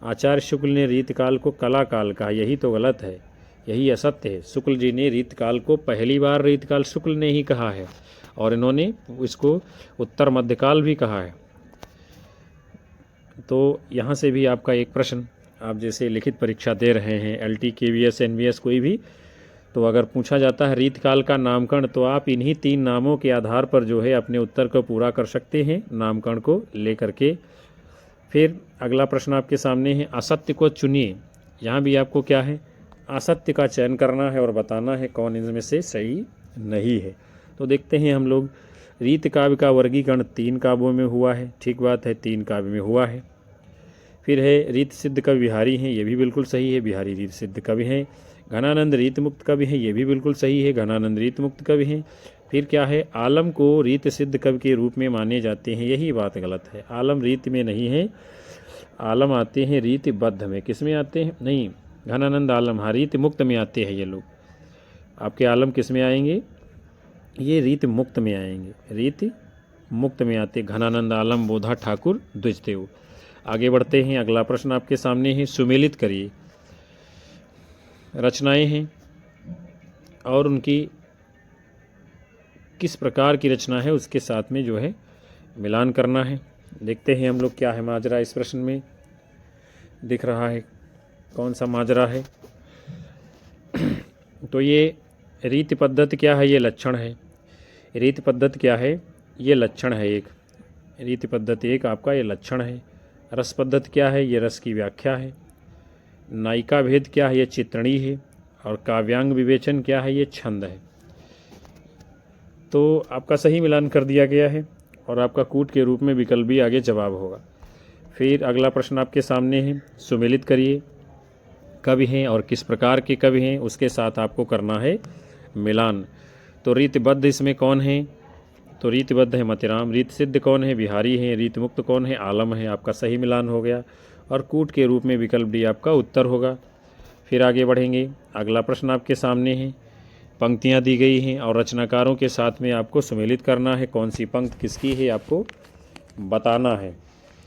S1: आचार्य शुक्ल ने रीतकाल को कला काल कहा, यही तो गलत है, यही असत्य है। शुक्ल जी ने रीतकाल को पहली बार रीतकाल शुक्ल ने ही कहा है और इन्होंने इसको उत्तर मध्यकाल भी कहा है। तो यहाँ से भी आपका एक प्रश्न, आप जैसे लिखित परीक्षा दे रहे हैं LT KVS NVS कोई भी, तो अगर पूछा जाता है रीतकाल का नामकरण, तो आप इन्हीं 3 नामों के आधार पर जो है अपने उत्तर को पूरा कर सकते हैं, नामकरण को लेकर के। फिर अगला प्रश्न आपके सामने है, असत्य को चुनिए। यहाँ भी आपको क्या है, असत्य का चयन करना है और बताना है कौन इनमें से सही नहीं है। तो देखते हैं हम लोग, रीत काव्य का वर्गीकरण 3 काव्यों में हुआ है, ठीक बात है, 3 काव्य में हुआ है। फिर है रीत सिद्ध कवि बिहारी हैं, ये भी बिल्कुल सही है, बिहारी रीत सिद्ध कवि हैं। घनानंद रीत मुक्त कवि हैं, ये भी बिल्कुल सही है, घनानंद रीत मुक्त कवि हैं। फिर क्या है, आलम को रीत सिद्ध कवि के रूप में माने जाते हैं, यही बात गलत है, आलम रीत में नहीं है, आलम आते हैं रीत बद्ध में। किस में आते हैं? नहीं, घनानंद आलम, हाँ, रीत मुक्त में आते हैं ये लोग। आपके आलम किस में आएंगे? ये रीत मुक्त में आएंगे, रीत मुक्त में आते घनानंद आलम बोधा ठाकुर द्विजदेव। आगे बढ़ते हैं, अगला प्रश्न आपके सामने है, सुमेलित करिए। रचनाएं हैं और उनकी किस प्रकार की रचना है उसके साथ में जो है मिलान करना है। देखते हैं हम लोग क्या है माजरा इस प्रश्न में, दिख रहा है कौन सा माजरा है। तो ये रीत पद्धति क्या है? ये लक्षण है। रीत पद्धति क्या है? ये लक्षण है एक। रीत पद्धति एक आपका ये लक्षण है। रस पद्धति क्या है? ये रस की व्याख्या है। नायिका भेद क्या है? ये चित्रणी है। और काव्यांग विवेचन क्या है? ये छंद है। तो आपका सही मिलान कर दिया गया है और आपका कूट के रूप में विकल्प भी आगे जवाब होगा। फिर अगला प्रश्न आपके सामने है, सुमेलित करिए। कवि हैं और किस प्रकार के कवि हैं उसके साथ आपको करना है मिलान। तो रीतबद्ध इसमें कौन है? तो रीतबद्ध है मतिराम। रीत सिद्ध कौन है? बिहारी हैं। रीत मुक्त कौन है? आलम है। आपका सही मिलान हो गया और कूट के रूप में विकल्प डी आपका उत्तर होगा। फिर आगे बढ़ेंगे, अगला प्रश्न आपके सामने है, पंक्तियाँ दी गई हैं और रचनाकारों के साथ में आपको सुमेलित करना है। कौन सी पंक्ति किसकी है आपको बताना है।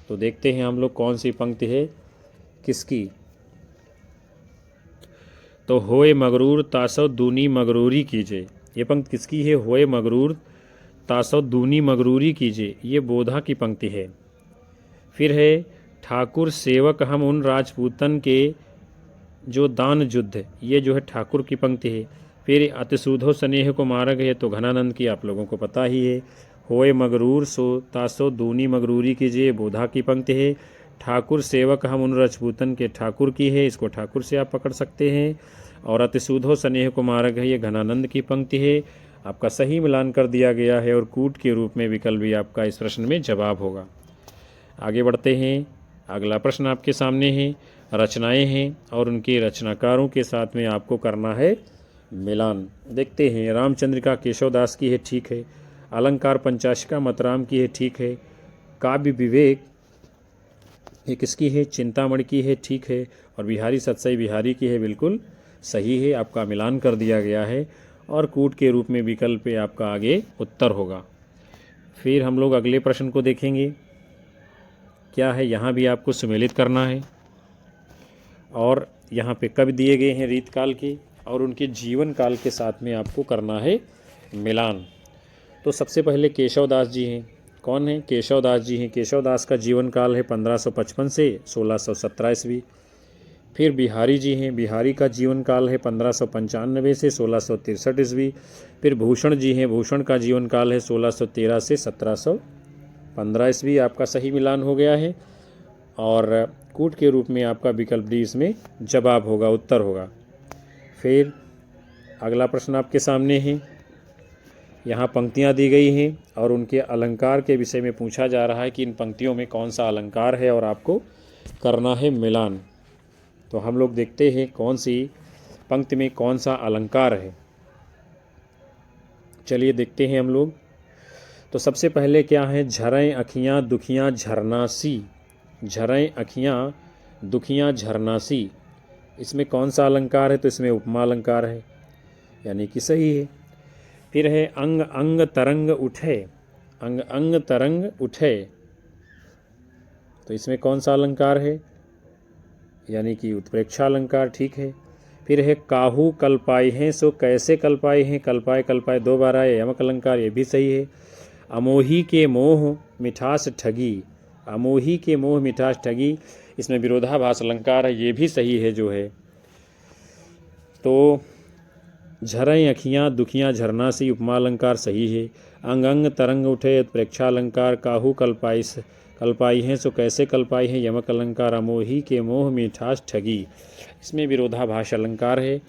S1: तो देखते हैं हम लोग कौन सी पंक्ति है किसकी। तो होए मगरूर तासो दूनी मगरूरी कीजिए, ये पंक्ति किसकी है? होए मगरूर तासो दूनी मगरूरी कीजिए, ये बोधा की पंक्ति है। फिर है, ठाकुर सेवक हम उन राजपूतन के जो दान युद्ध, ये जो है ठाकुर की पंक्ति है। फिर अतिशुद्धो स्नेह को मार्ग है, तो घनानंद की आप लोगों को पता ही है। होए मगरूर सो तासो दूनी मगरूरी कीजिए, बोधा की पंक्ति है। ठाकुर सेवक हम उन राजपूतन के, ठाकुर की है, इसको ठाकुर से आप पकड़ सकते हैं। और अतिशुद्धो स्नेह को मार्ग है, ये घनानंद की पंक्ति है। आपका सही मिलान कर दिया गया है और कूट के रूप में विकल्प भी आपका इस प्रश्न में जवाब होगा। आगे बढ़ते हैं, अगला प्रश्न आपके सामने है, रचनाएं हैं और उनके रचनाकारों के साथ में आपको करना है मिलान। देखते हैं, रामचंद्रिका केशवदास की है, ठीक है। अलंकार पंचाशिका मतराम की है, ठीक है। काव्य विवेक ये किसकी है? चिंतामणि की है, ठीक है। और बिहारी सतसई बिहारी की है, बिल्कुल सही है। आपका मिलान कर दिया गया है और कूट के रूप में विकल्प पे आपका आगे उत्तर होगा। फिर हम लोग अगले प्रश्न को देखेंगे, क्या है, यहाँ भी आपको सुमेलित करना है और यहाँ पे कवि दिए गए हैं रीतकाल के और उनके जीवन काल के साथ में आपको करना है मिलान। तो सबसे पहले केशवदास जी हैं। कौन है? केशवदास जी हैं। केशवदास का जीवन काल है 1555 से 1617 ईस्वी। फिर बिहारी जी हैं। बिहारी का जीवन काल है 1595 से 1663 ईस्वी। फिर भूषण जी हैं। भूषण का जीवन काल है 1613 से 1715 ईस्वी। आपका सही मिलान हो गया है और कूट के रूप में आपका विकल्प डी इसमें जवाब होगा, उत्तर होगा। फिर अगला प्रश्न आपके सामने है, यहाँ पंक्तियाँ दी गई हैं और उनके अलंकार के विषय में पूछा जा रहा है कि इन पंक्तियों में कौन सा अलंकार है और आपको करना है मिलान। तो हम लोग देखते हैं कौन सी पंक्ति में कौन सा अलंकार है। चलिए देखते हैं हम लोग। तो सबसे पहले क्या है, झरें अखियाँ दुखियाँ झरनासी, झरें अखियाँ दुखियाँ झरनासी, इसमें कौन सा अलंकार है? तो इसमें उपमा अलंकार है, यानी कि सही है। फिर है अंग अंग तरंग उठे, अंग अंग तरंग उठे, तो इसमें कौन सा अलंकार है? यानी कि उत्प्रेक्षा अलंकार, ठीक है। फिर है काहू कल्पाए हैं सो कैसे कल्पाए हैं, कल्पाए कल्पाए दो बार आए, यमक अलंकार, ये भी सही है। अमोही के मोह मिठास ठगी, अमोही के मोह मिठास ठगी, इसमें विरोधाभास अलंकार है, ये भी सही है जो है। तो झरें अखियाँ दुखियाँ झरना सी, उपमा अलंकार सही है। अंग अंग तरंग उठे, उत्प्रेक्षा अलंकार। काहू कल्पाई हैं सो कैसे कल्पाई हैं, यमक अलंकार। अमोही के मोह मिठास ठगी, इसमें विरोधाभास अलंकार है।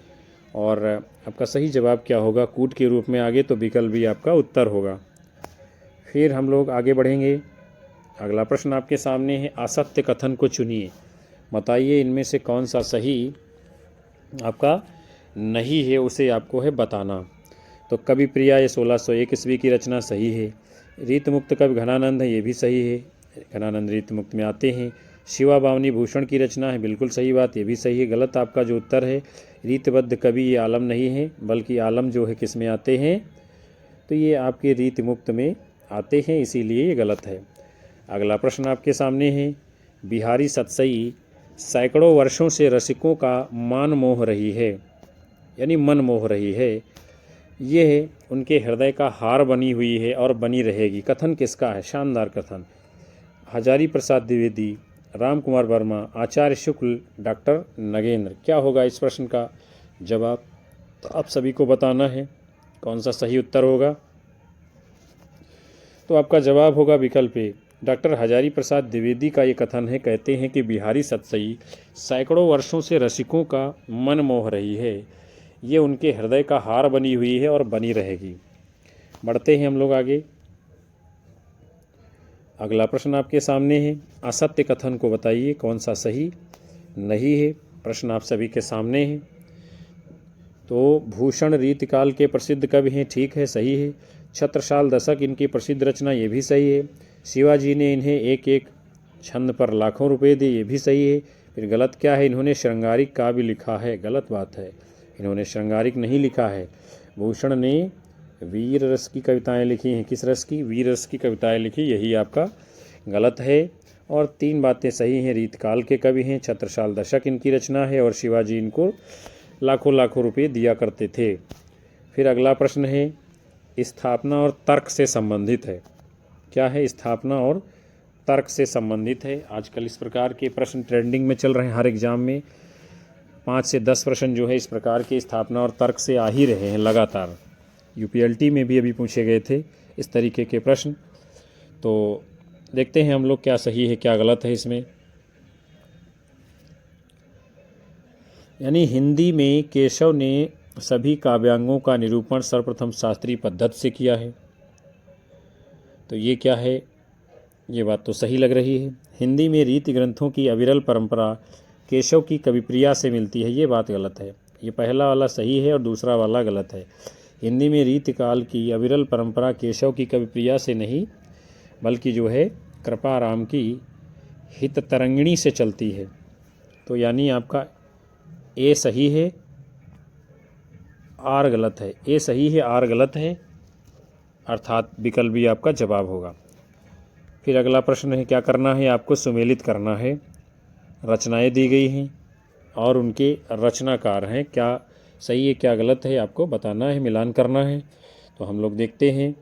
S1: और आपका सही जवाब क्या होगा? कूट के रूप में आगे तो विकल्प भी आपका उत्तर होगा। फिर हम लोग आगे बढ़ेंगे। अगला प्रश्न आपके सामने है, असत्य कथन को चुनिए, बताइए इनमें से कौन सा सही आपका नहीं है, उसे आपको है बताना। तो कवि प्रिया ये 1601 ईस्वी की रचना, सही है। रीत मुक्त कवि घनानंद है, ये भी सही है, घनानंद रीत मुक्त में आते हैं। शिवा बावनी भूषण की रचना है, बिल्कुल सही बात, ये भी सही है। गलत आपका जो उत्तर है, रीतबद्ध कवि ये आलम नहीं है, बल्कि आलम जो है किस में आते हैं? तो ये आपके रीत मुक्त में आते हैं, इसीलिए ये गलत है। अगला प्रश्न आपके सामने है, बिहारी सतसई सैकड़ों वर्षों से रसिकों का मान मोह रही है, यानी मन मोह रही है, ये उनके हृदय का हार बनी हुई है और बनी रहेगी। कथन किसका है? शानदार कथन, हजारी प्रसाद द्विवेदी, राम कुमार वर्मा, आचार्य शुक्ल, डॉक्टर नगेंद्र। क्या होगा इस प्रश्न का जवाब? तो आप सभी को बताना है कौन सा सही उत्तर होगा। तो आपका जवाब होगा विकल्प ए, डॉक्टर हजारी प्रसाद द्विवेदी का ये कथन है। कहते हैं कि बिहारी सतसई सैकड़ों वर्षों से रसिकों का मन मोह रही है, ये उनके हृदय का हार बनी हुई है और बनी रहेगी। बढ़ते हैं हम लोग आगे। अगला प्रश्न आपके सामने है, असत्य कथन को बताइए कौन सा सही नहीं है। प्रश्न आप सभी के सामने है। तो भूषण रीतिकाल के प्रसिद्ध कवि हैं, ठीक है, सही है। छत्रसाल दशक इनकी प्रसिद्ध रचना, ये भी सही है। शिवाजी ने इन्हें एक एक छंद पर लाखों रुपए दिए, ये भी सही है। फिर गलत क्या है? इन्होंने श्रृंगारिक काव्य लिखा है, गलत बात है, इन्होंने श्रृंगारिक नहीं लिखा है। भूषण ने वीर रस की कविताएं लिखी हैं। किस रस की? वीर रस की कविताएं लिखी, यही आपका गलत है। और तीन बातें सही हैं, रीतकाल के कवि हैं, छत्रसाल दशक इनकी रचना है, और शिवाजी इनको लाखों लाखों रुपए दिया करते थे। फिर अगला प्रश्न है, स्थापना और तर्क से संबंधित है। क्या है? स्थापना और तर्क से संबंधित है। आजकल इस प्रकार के प्रश्न ट्रेंडिंग में चल रहे हैं, हर एग्जाम में 5 से 10 प्रश्न जो है इस प्रकार के स्थापना और तर्क से आ ही रहे हैं लगातार। यूपीएलटी में भी अभी पूछे गए थे इस तरीके के प्रश्न। तो देखते हैं हम लोग क्या सही है क्या गलत है इसमें। यानी हिंदी में केशव ने सभी काव्यांगों का निरूपण सर्वप्रथम शास्त्रीय पद्धति से किया है। तो ये क्या है? ये बात तो सही लग रही है। हिंदी में रीति ग्रंथों की अविरल परंपरा केशव की कविप्रिया से मिलती है, ये बात गलत है। ये पहला वाला सही है और दूसरा वाला गलत है। हिंदी में रीतिकाल की अविरल परंपरा केशव की कविप्रिया से नहीं, बल्कि जो है कृपाराम की हित तरंगिणी से चलती है। तो यानी आपका ए सही है, आर गलत है। ए सही है, आर गलत है, अर्थात विकल्प भी आपका जवाब होगा। फिर अगला प्रश्न है, क्या करना है आपको? सुमेलित करना है। रचनाएं दी गई हैं और उनके रचनाकार हैं, क्या सही है क्या गलत है आपको बताना है, मिलान करना है। तो हम लोग देखते हैं।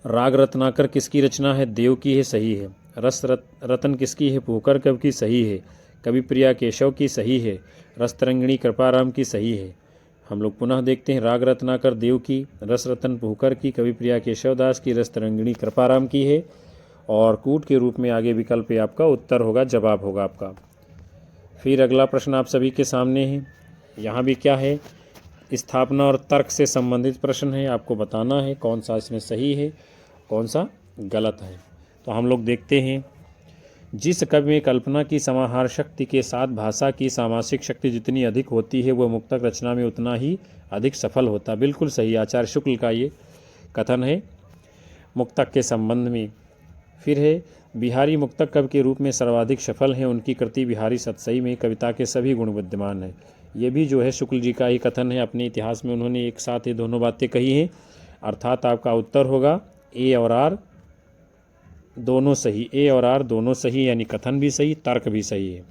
S1: राग रत्नाकर किसकी रचना है? देव की है, सही है। रस रतन किसकी है? पुहकर कवि की, सही है। कविप्रिया केशव की, सही है। रस तरंगिणी कृपाराम की, सही है। हम लोग पुनः देखते हैं। राग रत्नाकर देव की, रस रतन पुहकर की, कविप्रिया केशवदास की, रस तरंगिणी कृपाराम की है। और कूट के रूप में आगे विकल्प आपका उत्तर होगा, जवाब होगा आपका। फिर अगला प्रश्न आप सभी के सामने है। यहाँ भी क्या है? स्थापना और तर्क से संबंधित प्रश्न है, आपको बताना है कौन सा इसमें सही है कौन सा गलत है। तो हम लोग देखते हैं। जिस कवि में कल्पना की समाहार शक्ति के साथ भाषा की सामासिक शक्ति जितनी अधिक होती है, वह मुक्तक रचना में उतना ही अधिक सफल होता। बिल्कुल सही, आचार्य शुक्ल का ये कथन है। मुक्तक के संबंध में। फिर है बिहारी मुक्तक कवि के रूप में सर्वाधिक सफल हैं, उनकी कृति बिहारी सतसई में कविता के सभी गुण विद्यमान हैं। ये भी जो है शुक्ल जी का ही कथन है, अपने इतिहास में उन्होंने एक साथ ये दोनों बातें कही हैं। अर्थात आपका उत्तर होगा ए और आर दोनों सही, ए और आर दोनों सही, यानी कथन भी सही, तर्क भी सही है।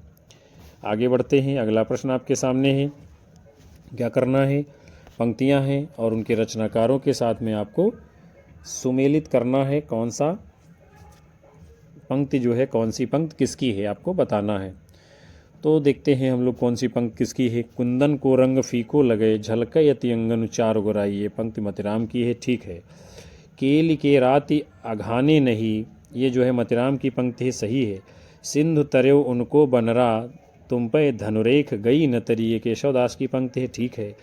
S1: आगे बढ़ते हैं, अगला प्रश्न आपके सामने है। क्या करना है, पंक्तियां हैं और उनके रचनाकारों के साथ में आपको सुमेलित करना है। कौन सा पंक्ति जो है, कौन सी पंक्ति किसकी है, आपको बताना है। तो देखते हैं हम लोग कौन सी पंक्ति किसकी है। कुंदन को रंग फीको लगे, झलके यति अंगन चार गोराई, ये पंक्ति मतिराम की है, ठीक है। केली के राति अघाने नहीं, ये जो है मतिराम की पंक्ति है, सही है। सिंधु तरेव उनको बनरा, तुम पे धनुरेख गई न तरी, ये केशवदास की पंक्ति है, ठीक है।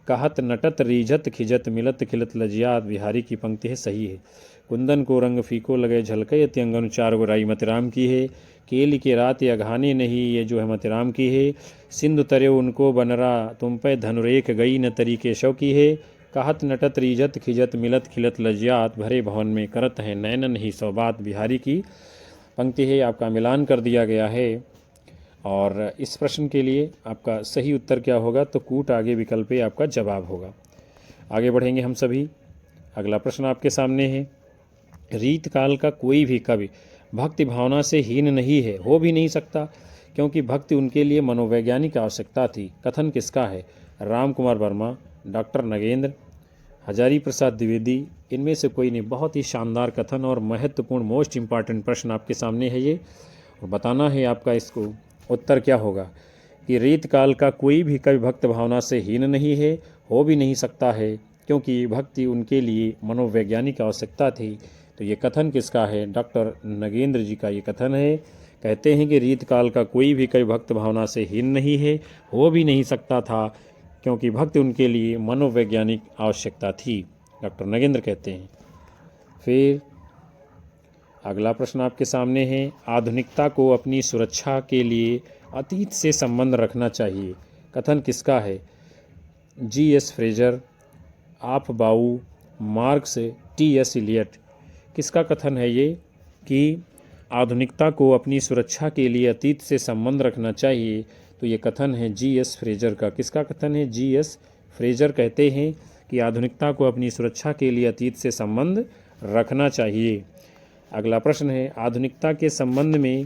S1: कहत नटत रीझत खिजत मिलत खिलत लजियात, बिहारी की पंक्ति है, सही है। कुंदन को रंग फीको लगे, झलके यति अंगन चार गोराई मतिराम की है। केली के रात अघाने नहीं, ये जो है मतिराम की है। सिंधु तरे उनको बनरा, तुम पे धनुरेख गई न तरी, केशव की है। कहत नटत रीजत खिजत मिलत खिलत लज्जात, भरे भवन में करत हैं नैनन ही सौबात, बिहारी की पंक्ति है। आपका मिलान कर दिया गया है। और इस प्रश्न के लिए आपका सही उत्तर क्या होगा, तो कूट आगे विकल्प पे आपका जवाब होगा। आगे बढ़ेंगे हम सभी। अगला प्रश्न आपके सामने है। रीत काल का कोई भी कवि भक्ति भावना से हीन नहीं है, हो भी नहीं सकता, क्योंकि भक्ति उनके लिए मनोवैज्ञानिक आवश्यकता थी। कथन किसका है, राम कुमार वर्मा, डॉक्टर नगेंद्र, हजारी प्रसाद द्विवेदी, इनमें से कोई नहीं। बहुत ही शानदार कथन और महत्वपूर्ण मोस्ट इम्पॉर्टेंट प्रश्न आपके सामने है ये, और बताना है आपका इसको उत्तर क्या होगा कि रीत काल का कोई भी कवि भक्त भावना से हीन नहीं है, हो भी नहीं सकता है, क्योंकि भक्ति उनके लिए मनोवैज्ञानिक आवश्यकता थी। तो ये कथन किसका है, डॉक्टर नगेंद्र जी का ये कथन है। कहते हैं कि रीत काल का कोई भी कवि भक्त भावना से हीन नहीं है, हो भी नहीं सकता था, क्योंकि भक्ति उनके लिए मनोवैज्ञानिक आवश्यकता थी, डॉक्टर नगेंद्र कहते हैं। फिर अगला प्रश्न आपके सामने है। आधुनिकता को अपनी सुरक्षा के लिए अतीत से संबंध रखना चाहिए। कथन किसका है, जी.एस. फ्रेजर, आप बाऊ, मार्क्स, टी.एस. इलियट। किसका कथन है ये कि आधुनिकता को अपनी सुरक्षा के लिए अतीत से संबंध रखना चाहिए, तो ये कथन है जी.एस. फ्रेजर का। किसका कथन है, जी.एस. फ्रेजर कहते हैं कि आधुनिकता को अपनी सुरक्षा के लिए अतीत से संबंध रखना चाहिए। अगला प्रश्न है, आधुनिकता के संबंध में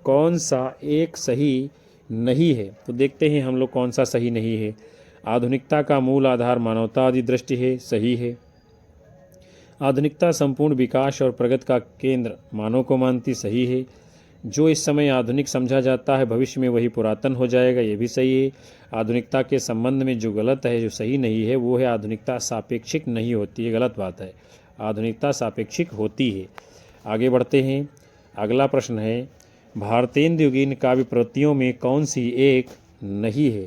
S1: कौन सा एक सही नहीं है, तो देखते हैं हम लोग कौन सा सही नहीं है। आधुनिकता का मूल आधार मानवतावादी दृष्टि है, सही है। आधुनिकता संपूर्ण विकास और प्रगति का केंद्र मानव को मानती, सही है। जो इस समय आधुनिक समझा जाता है भविष्य में वही पुरातन हो जाएगा, ये भी सही है। आधुनिकता के संबंध में जो गलत है, जो सही नहीं है, वो है आधुनिकता सापेक्षिक नहीं होती है, गलत बात है। आधुनिकता सापेक्षिक होती है। आगे बढ़ते हैं। अगला प्रश्न है, भारतेंदुगीन काव्य प्रवृत्तियों में कौन सी एक नहीं है।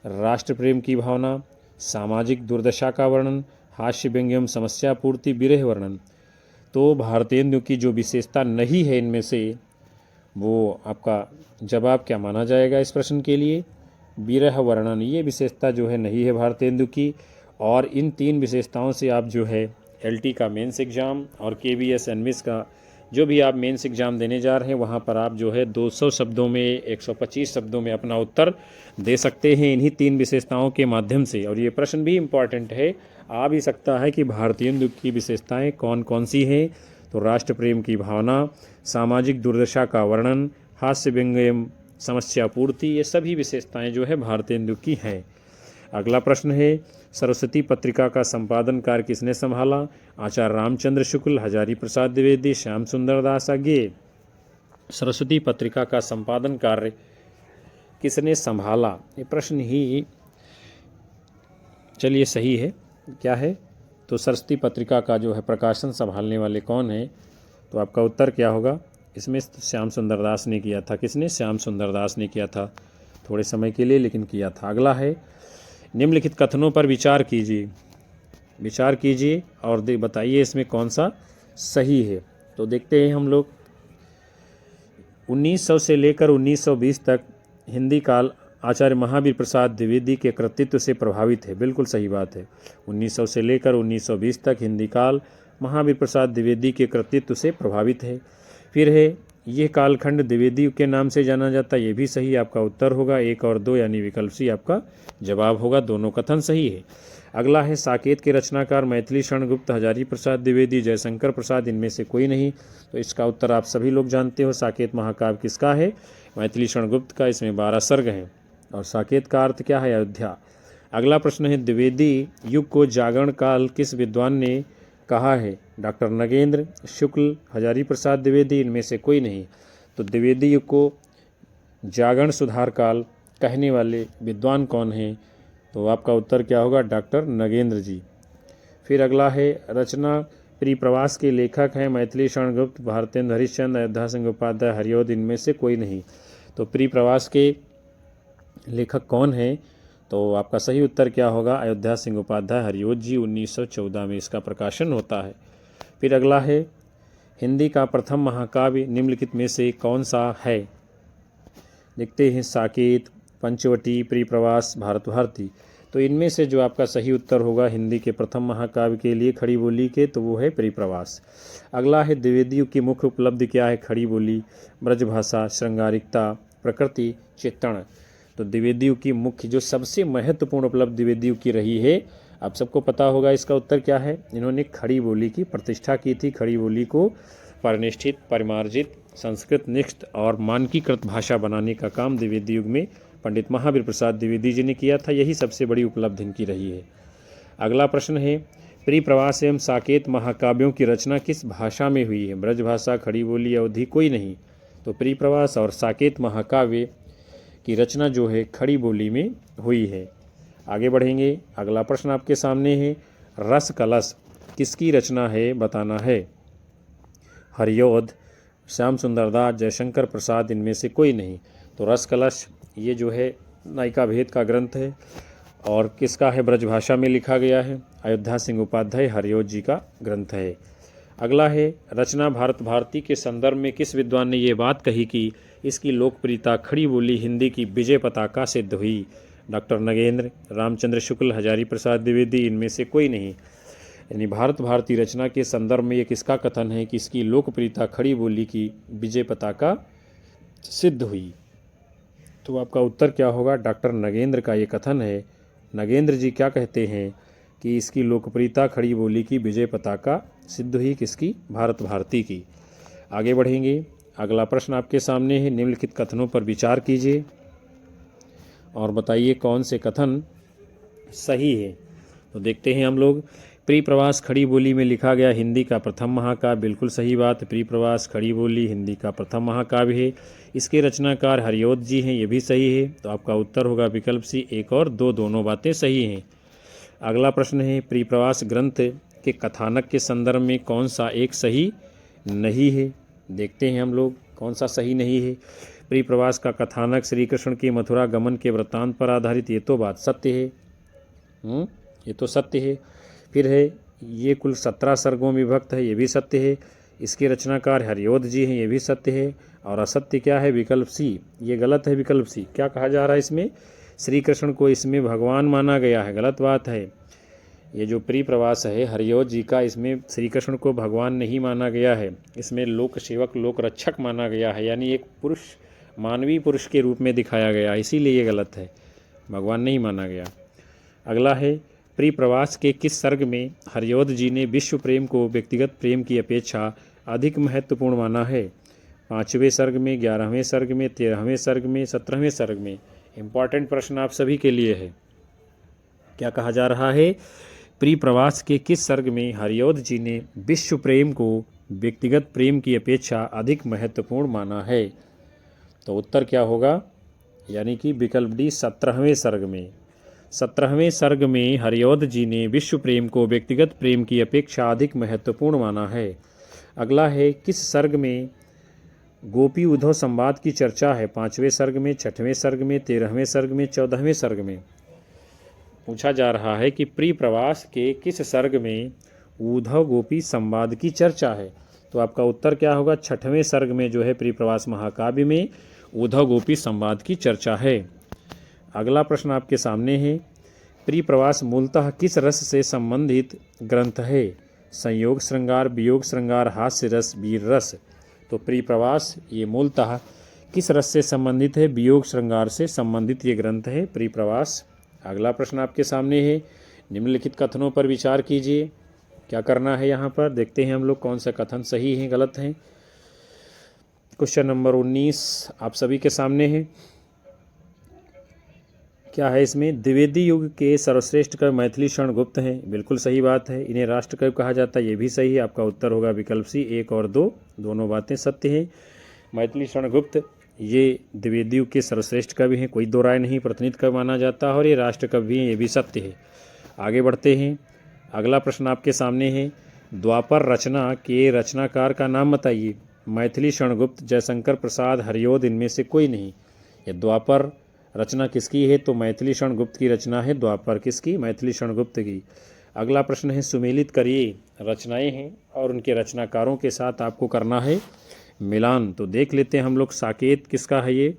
S1: राष्ट्र प्रेम की भावना, सामाजिक दुर्दशा का वर्णन, हास्य व्यंग्यम, समस्या पूर्ति, विरह वर्णन। तो भारतेंदु की जो विशेषता नहीं है इनमें से, वो आपका जवाब क्या माना जाएगा इस प्रश्न के लिए, विरह वर्णन। ये विशेषता जो है नहीं है भारतेंदु की। और इन तीन विशेषताओं से आप जो है एलटी का मेंस एग्ज़ाम और केवीएस एनविस का जो भी आप मेंस एग्ज़ाम देने जा रहे हैं, वहाँ पर आप जो है 200 शब्दों में, 125 शब्दों में अपना उत्तर दे सकते हैं इन्हीं तीन विशेषताओं के माध्यम से। और ये प्रश्न भी इम्पॉर्टेंट है, आ भी सकता है कि भारतेंदु की विशेषताएं कौन कौन सी हैं। तो राष्ट्र प्रेम की भावना, सामाजिक दुर्दशा का वर्णन, हास्य व्यंग्य, समस्या पूर्ति, ये सभी विशेषताएं जो है भारतेंदु की हैं। अगला प्रश्न है, सरस्वती पत्रिका का संपादन कार्य किसने संभाला। आचार्य रामचंद्र शुक्ल, हजारी प्रसाद द्विवेदी, श्याम सुंदर दास। आगे सरस्वती पत्रिका का संपादन कार्य किसने संभाला, ये प्रश्न ही चलिए सही है। क्या है, तो सरस्वती पत्रिका का जो है प्रकाशन संभालने वाले कौन है, तो आपका उत्तर क्या होगा, इसमें श्याम सुंदर दास ने किया था। किसने, श्याम सुंदर दास ने किया था, थोड़े समय के लिए लेकिन किया था। अगला है, निम्नलिखित कथनों पर विचार कीजिए, विचार कीजिए और बताइए इसमें कौन सा सही है। तो देखते हैं हम लोग, 1900 से लेकर 1920 तक हिंदी काल आचार्य महावीर प्रसाद द्विवेदी के कृतित्व से प्रभावित है, बिल्कुल सही बात है। 1900 से लेकर 1920 तक हिंदी काल महावीर प्रसाद द्विवेदी के कृतित्व से प्रभावित है। फिर है ये कालखंड द्विवेदी युग के नाम से जाना जाता है, ये भी सही आपका उत्तर होगा। 1 और 2 यानी विकल्प सी आपका जवाब होगा, दोनों कथन सही है। अगला है साकेत के रचनाकार मैथिली शरण गुप्त, हजारी प्रसाद द्विवेदी, जयशंकर प्रसाद, इनमें से कोई नहीं। तो इसका उत्तर आप सभी लोग जानते हो, साकेत महाकाव्य किसका है? मैथिली शरण गुप्त का। इसमें 12 सर्ग हैं और साकेत का अर्थ क्या है? अयोध्या। अगला प्रश्न है द्विवेदी युग को जागरण काल किस विद्वान ने कहा है? डॉक्टर नगेंद्र, शुक्ल, हजारी प्रसाद द्विवेदी, इनमें से कोई नहीं। तो द्विवेदी युग को जागरण सुधार काल कहने वाले विद्वान कौन हैं? तो आपका उत्तर क्या होगा? डॉक्टर नगेंद्र जी। फिर अगला है रचना परिप्रवास के लेखक हैं मैथिली शरण गुप्त, भारतेंद्र हरिश्चंद्र, अयोध्या सिंह उपाध्याय, हरिऔध, इनमें से कोई नहीं। तो परिप्रवास के लेखक कौन हैं? तो आपका सही उत्तर क्या होगा? अयोध्या सिंह उपाध्याय, हरिऔध जी। 1914 में इसका प्रकाशन होता है। फिर अगला है हिंदी का प्रथम महाकाव्य निम्नलिखित में से कौन सा है? देखते हैं, साकेत, पंचवटी, परिप्रवास, भारत भारती। तो इनमें से जो आपका सही उत्तर होगा हिंदी के प्रथम महाकाव्य के लिए खड़ी बोली के, तो वो है परिप्रवास। अगला है द्विवेदी युग की मुख्य उपलब्धि क्या है? खड़ी बोली, ब्रजभाषा, श्रृंगारिकता, प्रकृति, चित्रण। तो द्विवेदी युग की मुख्य जो सबसे महत्वपूर्ण उपलब्धि द्विवेदी युग की रही है, आप सबको पता होगा इसका उत्तर क्या है? इन्होंने खड़ी बोली की प्रतिष्ठा की थी। खड़ी बोली को परिनिष्ठित, परिमार्जित, संस्कृत निष्ठ और मानकीकृत भाषा बनाने का काम द्विवेदी युग में पंडित महावीर प्रसाद द्विवेदी जी ने किया था। यही सबसे बड़ी उपलब्धि इनकी रही है। अगला प्रश्न है परिप्रवास एवं साकेत महाकाव्यों की रचना किस भाषा में हुई है? ब्रजभाषा, खड़ी बोली, अवधी, कोई नहीं। तो परिप्रवास और साकेत महाकाव्य की रचना जो है खड़ी बोली में हुई है। आगे बढ़ेंगे, अगला प्रश्न आपके सामने है रस कलश किसकी रचना है? बताना है। हरिऔध, श्याम सुंदर दास, जयशंकर प्रसाद, इनमें से कोई नहीं। तो रस कलश ये जो है नायिका भेद का ग्रंथ है और किसका है? ब्रजभाषा में लिखा गया है, अयोध्या सिंह उपाध्याय, हरिऔध जी का ग्रंथ है। अगला है रचना भारत भारती के संदर्भ में किस विद्वान ने ये बात कही कि इसकी लोकप्रियता खड़ी बोली हिंदी की विजय पताका सिद्ध हुई? डॉक्टर नगेंद्र, रामचंद्र शुक्ल, हजारी प्रसाद द्विवेदी, इनमें से कोई नहीं। यानी भारत भारती रचना के संदर्भ में ये किसका कथन है कि इसकी लोकप्रियता खड़ी बोली की विजय पताका सिद्ध हुई? तो आपका उत्तर क्या होगा? डॉक्टर नगेंद्र का ये कथन है। नगेंद्र जी क्या कहते हैं कि इसकी लोकप्रियता खड़ी बोली की विजय पताका सिद्ध हुई किसकी? भारत भारती की। आगे बढ़ेंगे, अगला प्रश्न आपके सामने है निम्नलिखित कथनों पर विचार कीजिए और बताइए कौन से कथन सही है। तो देखते हैं हम लोग। परिप्रवास खड़ी बोली में लिखा गया हिंदी का प्रथम महाकाव्य, बिल्कुल सही बात। परिप्रवास खड़ी बोली हिंदी का प्रथम महाकाव्य है। इसके रचनाकार हरिऔध जी हैं, ये भी सही है। तो आपका उत्तर होगा विकल्प सी। 1 और 2 दोनों बातें सही हैं। अगला प्रश्न है परिप्रवास ग्रंथ के कथानक के संदर्भ में कौन सा एक सही नहीं है? देखते हैं हम लोग कौन सा सही नहीं है। परिप्रवास का कथानक श्री कृष्ण की मथुरा गमन के वृत्तांत पर आधारित, ये तो बात सत्य है। ये तो सत्य है। फिर है ये कुल 17 सर्गों में विभक्त है, ये भी सत्य है। इसके रचनाकार हरिऔध जी हैं, ये भी सत्य है। और असत्य क्या है? विकल्प सी, ये गलत है। विकल्प सी क्या कहा जा रहा है इसमें? श्री कृष्ण को इसमें भगवान माना गया है, गलत बात है। ये जो परिप्रवास है हरिऔध जी का, इसमें श्री कृष्ण को भगवान नहीं माना गया है, इसमें लोक सेवक, लोक रक्षक माना गया है, यानी एक पुरुष, मानवीय पुरुष के रूप में दिखाया गया, इसीलिए ये गलत है, भगवान नहीं माना गया। अगला है परिप्रवास के किस सर्ग में हरिऔध जी ने विश्व प्रेम को व्यक्तिगत प्रेम की अपेक्षा अधिक महत्वपूर्ण माना है? 5वें सर्ग में, 11वें सर्ग में, 13वें सर्ग में, 17वें सर्ग में? इम्पॉर्टेंट प्रश्न आप सभी के लिए है। क्या कहा जा रहा है? परिप्रवास के किस सर्ग में हरिऔध जी ने विश्व प्रेम को व्यक्तिगत प्रेम की अपेक्षा अधिक महत्वपूर्ण माना है? तो उत्तर क्या होगा? यानी कि विकल्प डी, 17वें सर्ग में। 17वें सर्ग में हरिऔध जी ने विश्व प्रेम को व्यक्तिगत प्रेम की अपेक्षा अधिक महत्वपूर्ण माना है। अगला है किस सर्ग में गोपी उद्धव संवाद की चर्चा है? 5वें सर्ग में, 6वें सर्ग में, 13वें सर्ग में, 14वें सर्ग में? पूछा जा रहा है कि परिप्रवास के किस सर्ग में उद्धव गोपी संवाद की चर्चा है? तो आपका उत्तर क्या होगा? 6वें सर्ग में जो है परिप्रवास महाकाव्य में उद्धव गोपी संवाद की चर्चा है। अगला प्रश्न आपके सामने है परिप्रवास मूलतः किस रस से संबंधित ग्रंथ है? संयोग श्रृंगार, वियोग श्रृंगार, हास्य रस, वीर रस। तो प्रिय प्रवास ये मूलतः किस रस से संबंधित है? वियोग श्रृंगार से संबंधित ये ग्रंथ है प्रिय प्रवास। अगला प्रश्न आपके सामने है, निम्नलिखित कथनों पर विचार कीजिए। क्या करना है यहाँ पर? देखते हैं हम लोग कौन सा कथन सही है गलत है। क्वेश्चन नंबर 19 आप सभी के सामने है। क्या है इसमें? द्विवेदी युग के सर्वश्रेष्ठ कवि मैथिली शरण गुप्त हैं। बिल्कुल सही बात है। इन्हें राष्ट्र कवि कहा जाता है, ये भी सही है। आपका उत्तर होगा विकल्प सी, 1 और 2 दोनों बातें सत्य हैं। मैथिली शरण गुप्त ये द्विवेदी युग के सर्वश्रेष्ठ कवि हैं, कोई दो राय नहीं। प्रतिनिधि कवि माना जाता है और ये राष्ट्र कवि भी हैं, ये भी सत्य है। आगे बढ़ते हैं। अगला प्रश्न आपके सामने है, द्वापर रचना के रचनाकार का नाम बताइए। मैथिली शरण गुप्त, जयशंकर प्रसाद, हरिओद, इनमें से कोई नहीं। ये द्वापर रचना किसकी है? तो मैथिली शरण गुप्त की रचना है द्वापर। किसकी? मैथिली शरण गुप्त की। अगला प्रश्न है, सुमेलित करिए। रचनाएं हैं और उनके रचनाकारों के साथ आपको करना है मिलान। तो देख लेते हैं हम लोग। साकेत किसका है ये?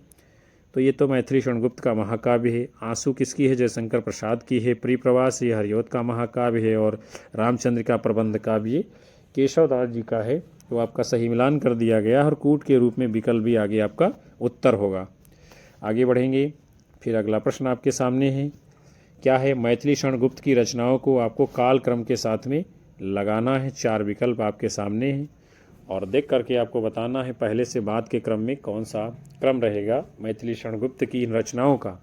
S1: तो ये तो मैथिली शरण गुप्त का महाकाव्य है। आंसू किसकी है? जयशंकर प्रसाद की है। प्रिय प्रवास ये हरिओद का महाकाव्य है। और रामचंद्र का प्रबंध काव्य केशवदास जी का है। तो आपका सही मिलान कर दिया गया और कूट के रूप में विकल्प भी आगे आपका उत्तर होगा। आगे बढ़ेंगे। फिर अगला प्रश्न आपके सामने है, क्या है? मैथिली शरण गुप्त की रचनाओं को आपको काल क्रम के साथ में लगाना है। 4 विकल्प आपके सामने हैं और देख करके आपको बताना है पहले से बाद के क्रम में कौन सा क्रम रहेगा मैथिली शरण गुप्त की इन रचनाओं का।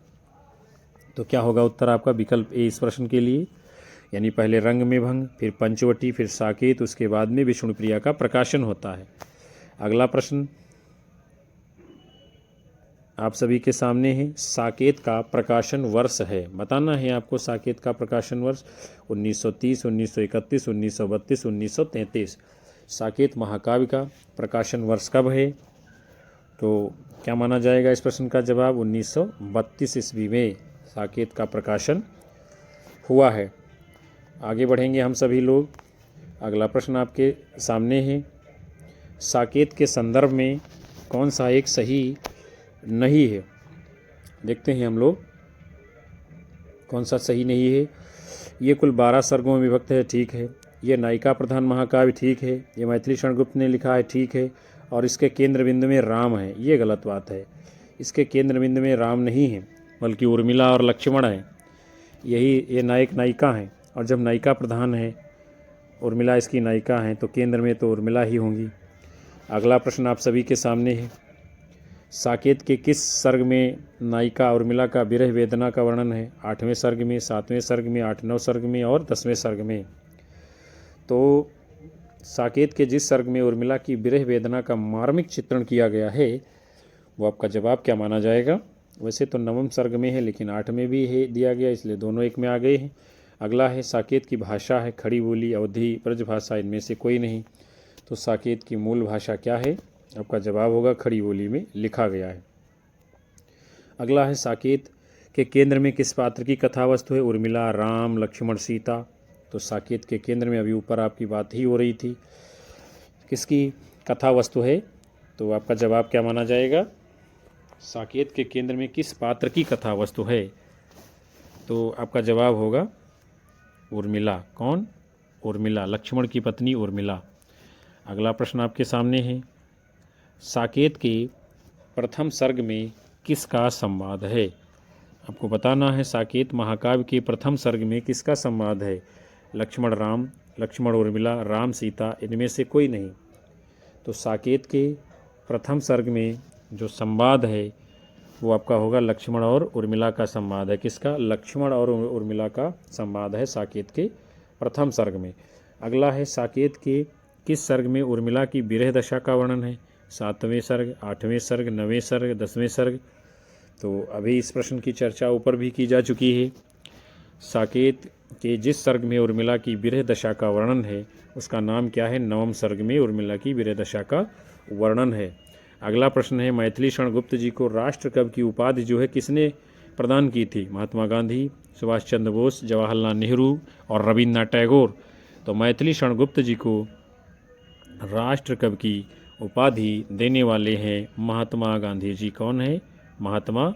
S1: तो क्या होगा उत्तर आपका? विकल्प ए इस प्रश्न के लिए, यानी पहले रंग में भंग, फिर पंचवटी, फिर साकेत, उसके बाद में विष्णुप्रिया का प्रकाशन होता है। अगला प्रश्न आप सभी के सामने है, साकेत का प्रकाशन वर्ष है। बताना है आपको साकेत का प्रकाशन वर्ष 1930, 1931, 1932, 1933। साकेत महाकाव्य का प्रकाशन वर्ष कब है? तो क्या माना जाएगा इस प्रश्न का जवाब? 1932 ईस्वी में साकेत का प्रकाशन हुआ है। आगे बढ़ेंगे हम सभी लोग। अगला प्रश्न आपके सामने है, साकेत के संदर्भ में कौन सा एक सही नहीं है? देखते हैं हम लोग कौन सा सही नहीं है। ये कुल 12 सर्गों में विभक्त है, ठीक है। ये नायिका प्रधान महाकाव्य, ठीक है। ये मैथिली शरण गुप्त ने लिखा है, ठीक है। और इसके केंद्र बिंदु में राम है, ये गलत बात है। इसके केंद्र बिंदु में राम नहीं है, बल्कि उर्मिला और लक्ष्मण है। ये नायक नायिका हैं, और जब नायिका प्रधान है, उर्मिला इसकी नायिका हैं, तो केंद्र में तो उर्मिला ही होंगी। अगला प्रश्न आप सभी के सामने है, साकेत के किस सर्ग में नायिका उर्मिला का विरह वेदना का वर्णन है? 8वें सर्ग में, 7वें सर्ग में, 8-9 सर्ग में और 10वें सर्ग में। तो साकेत के जिस सर्ग में उर्मिला की विरह वेदना का मार्मिक चित्रण किया गया है, वो आपका जवाब क्या माना जाएगा? वैसे तो 9वें सर्ग में है, लेकिन 8 में भी है दिया गया, इसलिए दोनों एक में आ गए हैं। अगला है, साकेत की भाषा है खड़ी बोली, अवधी, ब्रजभाषा, इनमें से कोई नहीं। तो साकेत की मूल भाषा क्या है? आपका जवाब होगा खड़ी बोली में लिखा गया है। अगला है, साकेत के केंद्र में किस पात्र की कथा वस्तु है? उर्मिला, राम, लक्ष्मण, सीता। तो साकेत के केंद्र में अभी ऊपर आपकी बात ही हो रही थी, किसकी कथा वस्तु है? तो आपका जवाब क्या माना जाएगा? साकेत के केंद्र में किस पात्र की कथा वस्तु है? तो आपका जवाब होगा उर्मिला। कौन? उर्मिला, लक्ष्मण की पत्नी उर्मिला। अगला प्रश्न आपके सामने है, साकेत के प्रथम सर्ग में किसका संवाद है? आपको बताना है साकेत महाकाव्य के प्रथम सर्ग में किसका संवाद है? लक्ष्मण राम, लक्ष्मण उर्मिला, राम सीता, इनमें से कोई नहीं। तो साकेत के प्रथम सर्ग में जो संवाद है वो आपका होगा लक्ष्मण और उर्मिला का संवाद है। किसका? लक्ष्मण और उर्मिला का संवाद है साकेत के प्रथम सर्ग में। अगला है, साकेत के किस सर्ग में उर्मिला की विरह दशा का वर्णन है? 7वें सर्ग, 8वें सर्ग, 9वें सर्ग, 10वें सर्ग। तो अभी इस प्रश्न की चर्चा ऊपर भी की जा चुकी है। साकेत के जिस सर्ग में उर्मिला की विरह दशा का वर्णन है उसका नाम क्या है? 9वें सर्ग में उर्मिला की विरह दशा का वर्णन है। अगला प्रश्न है, मैथिली शरण गुप्त जी को राष्ट्र कवि की उपाधि जो है किसने प्रदान की थी? महात्मा गांधी, सुभाष चंद्र बोस, जवाहरलाल नेहरू और रविन्द्रनाथ टैगोर। तो मैथिली शरण गुप्त जी को राष्ट्र कवि की उपाधि देने वाले हैं महात्मा गांधी जी। कौन है? महात्मा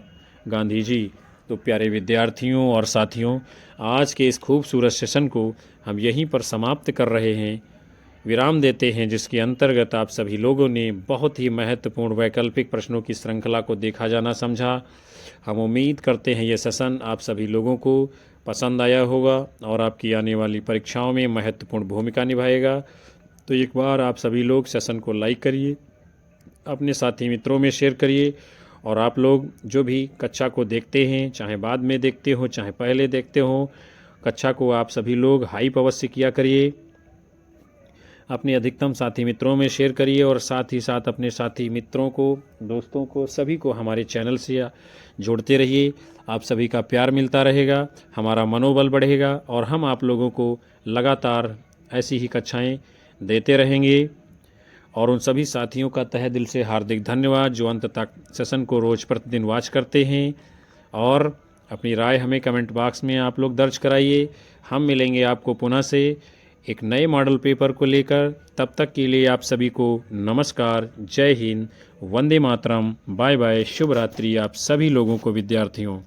S1: गांधी जी। तो प्यारे विद्यार्थियों और साथियों, आज के इस खूबसूरत सेशन को हम यहीं पर समाप्त कर रहे हैं, विराम देते हैं, जिसके अंतर्गत आप सभी लोगों ने बहुत ही महत्वपूर्ण वैकल्पिक प्रश्नों की श्रृंखला को देखा जाना समझा। हम उम्मीद करते हैं ये सेशन आप सभी लोगों को पसंद आया होगा और आपकी आने वाली परीक्षाओं में महत्वपूर्ण भूमिका निभाएगा। तो एक बार आप सभी लोग सेशन को लाइक करिए, अपने साथी मित्रों में शेयर करिए, और आप लोग जो भी कक्षा को देखते हैं, चाहे बाद में देखते हो चाहे पहले देखते हो, कक्षा को आप सभी लोग हाइप अवश्य किया करिए, अपने अधिकतम साथी मित्रों में शेयर करिए, और साथ ही साथ अपने साथी मित्रों को, दोस्तों को, सभी को हमारे चैनल से जोड़ते रहिए। आप सभी का प्यार मिलता रहेगा, हमारा मनोबल बढ़ेगा और हम आप लोगों को लगातार ऐसी ही कक्षाएं देते रहेंगे। और उन सभी साथियों का तहे दिल से हार्दिक धन्यवाद जो अंत तक सेशन को रोज़ प्रतिदिन वॉच करते हैं, और अपनी राय हमें कमेंट बॉक्स में आप लोग दर्ज कराइए। हम मिलेंगे आपको पुनः से एक नए मॉडल पेपर को लेकर। तब तक के लिए आप सभी को नमस्कार, जय हिंद, वंदे मातरम, बाय बाय, शुभ रात्रि आप सभी लोगों को विद्यार्थियों।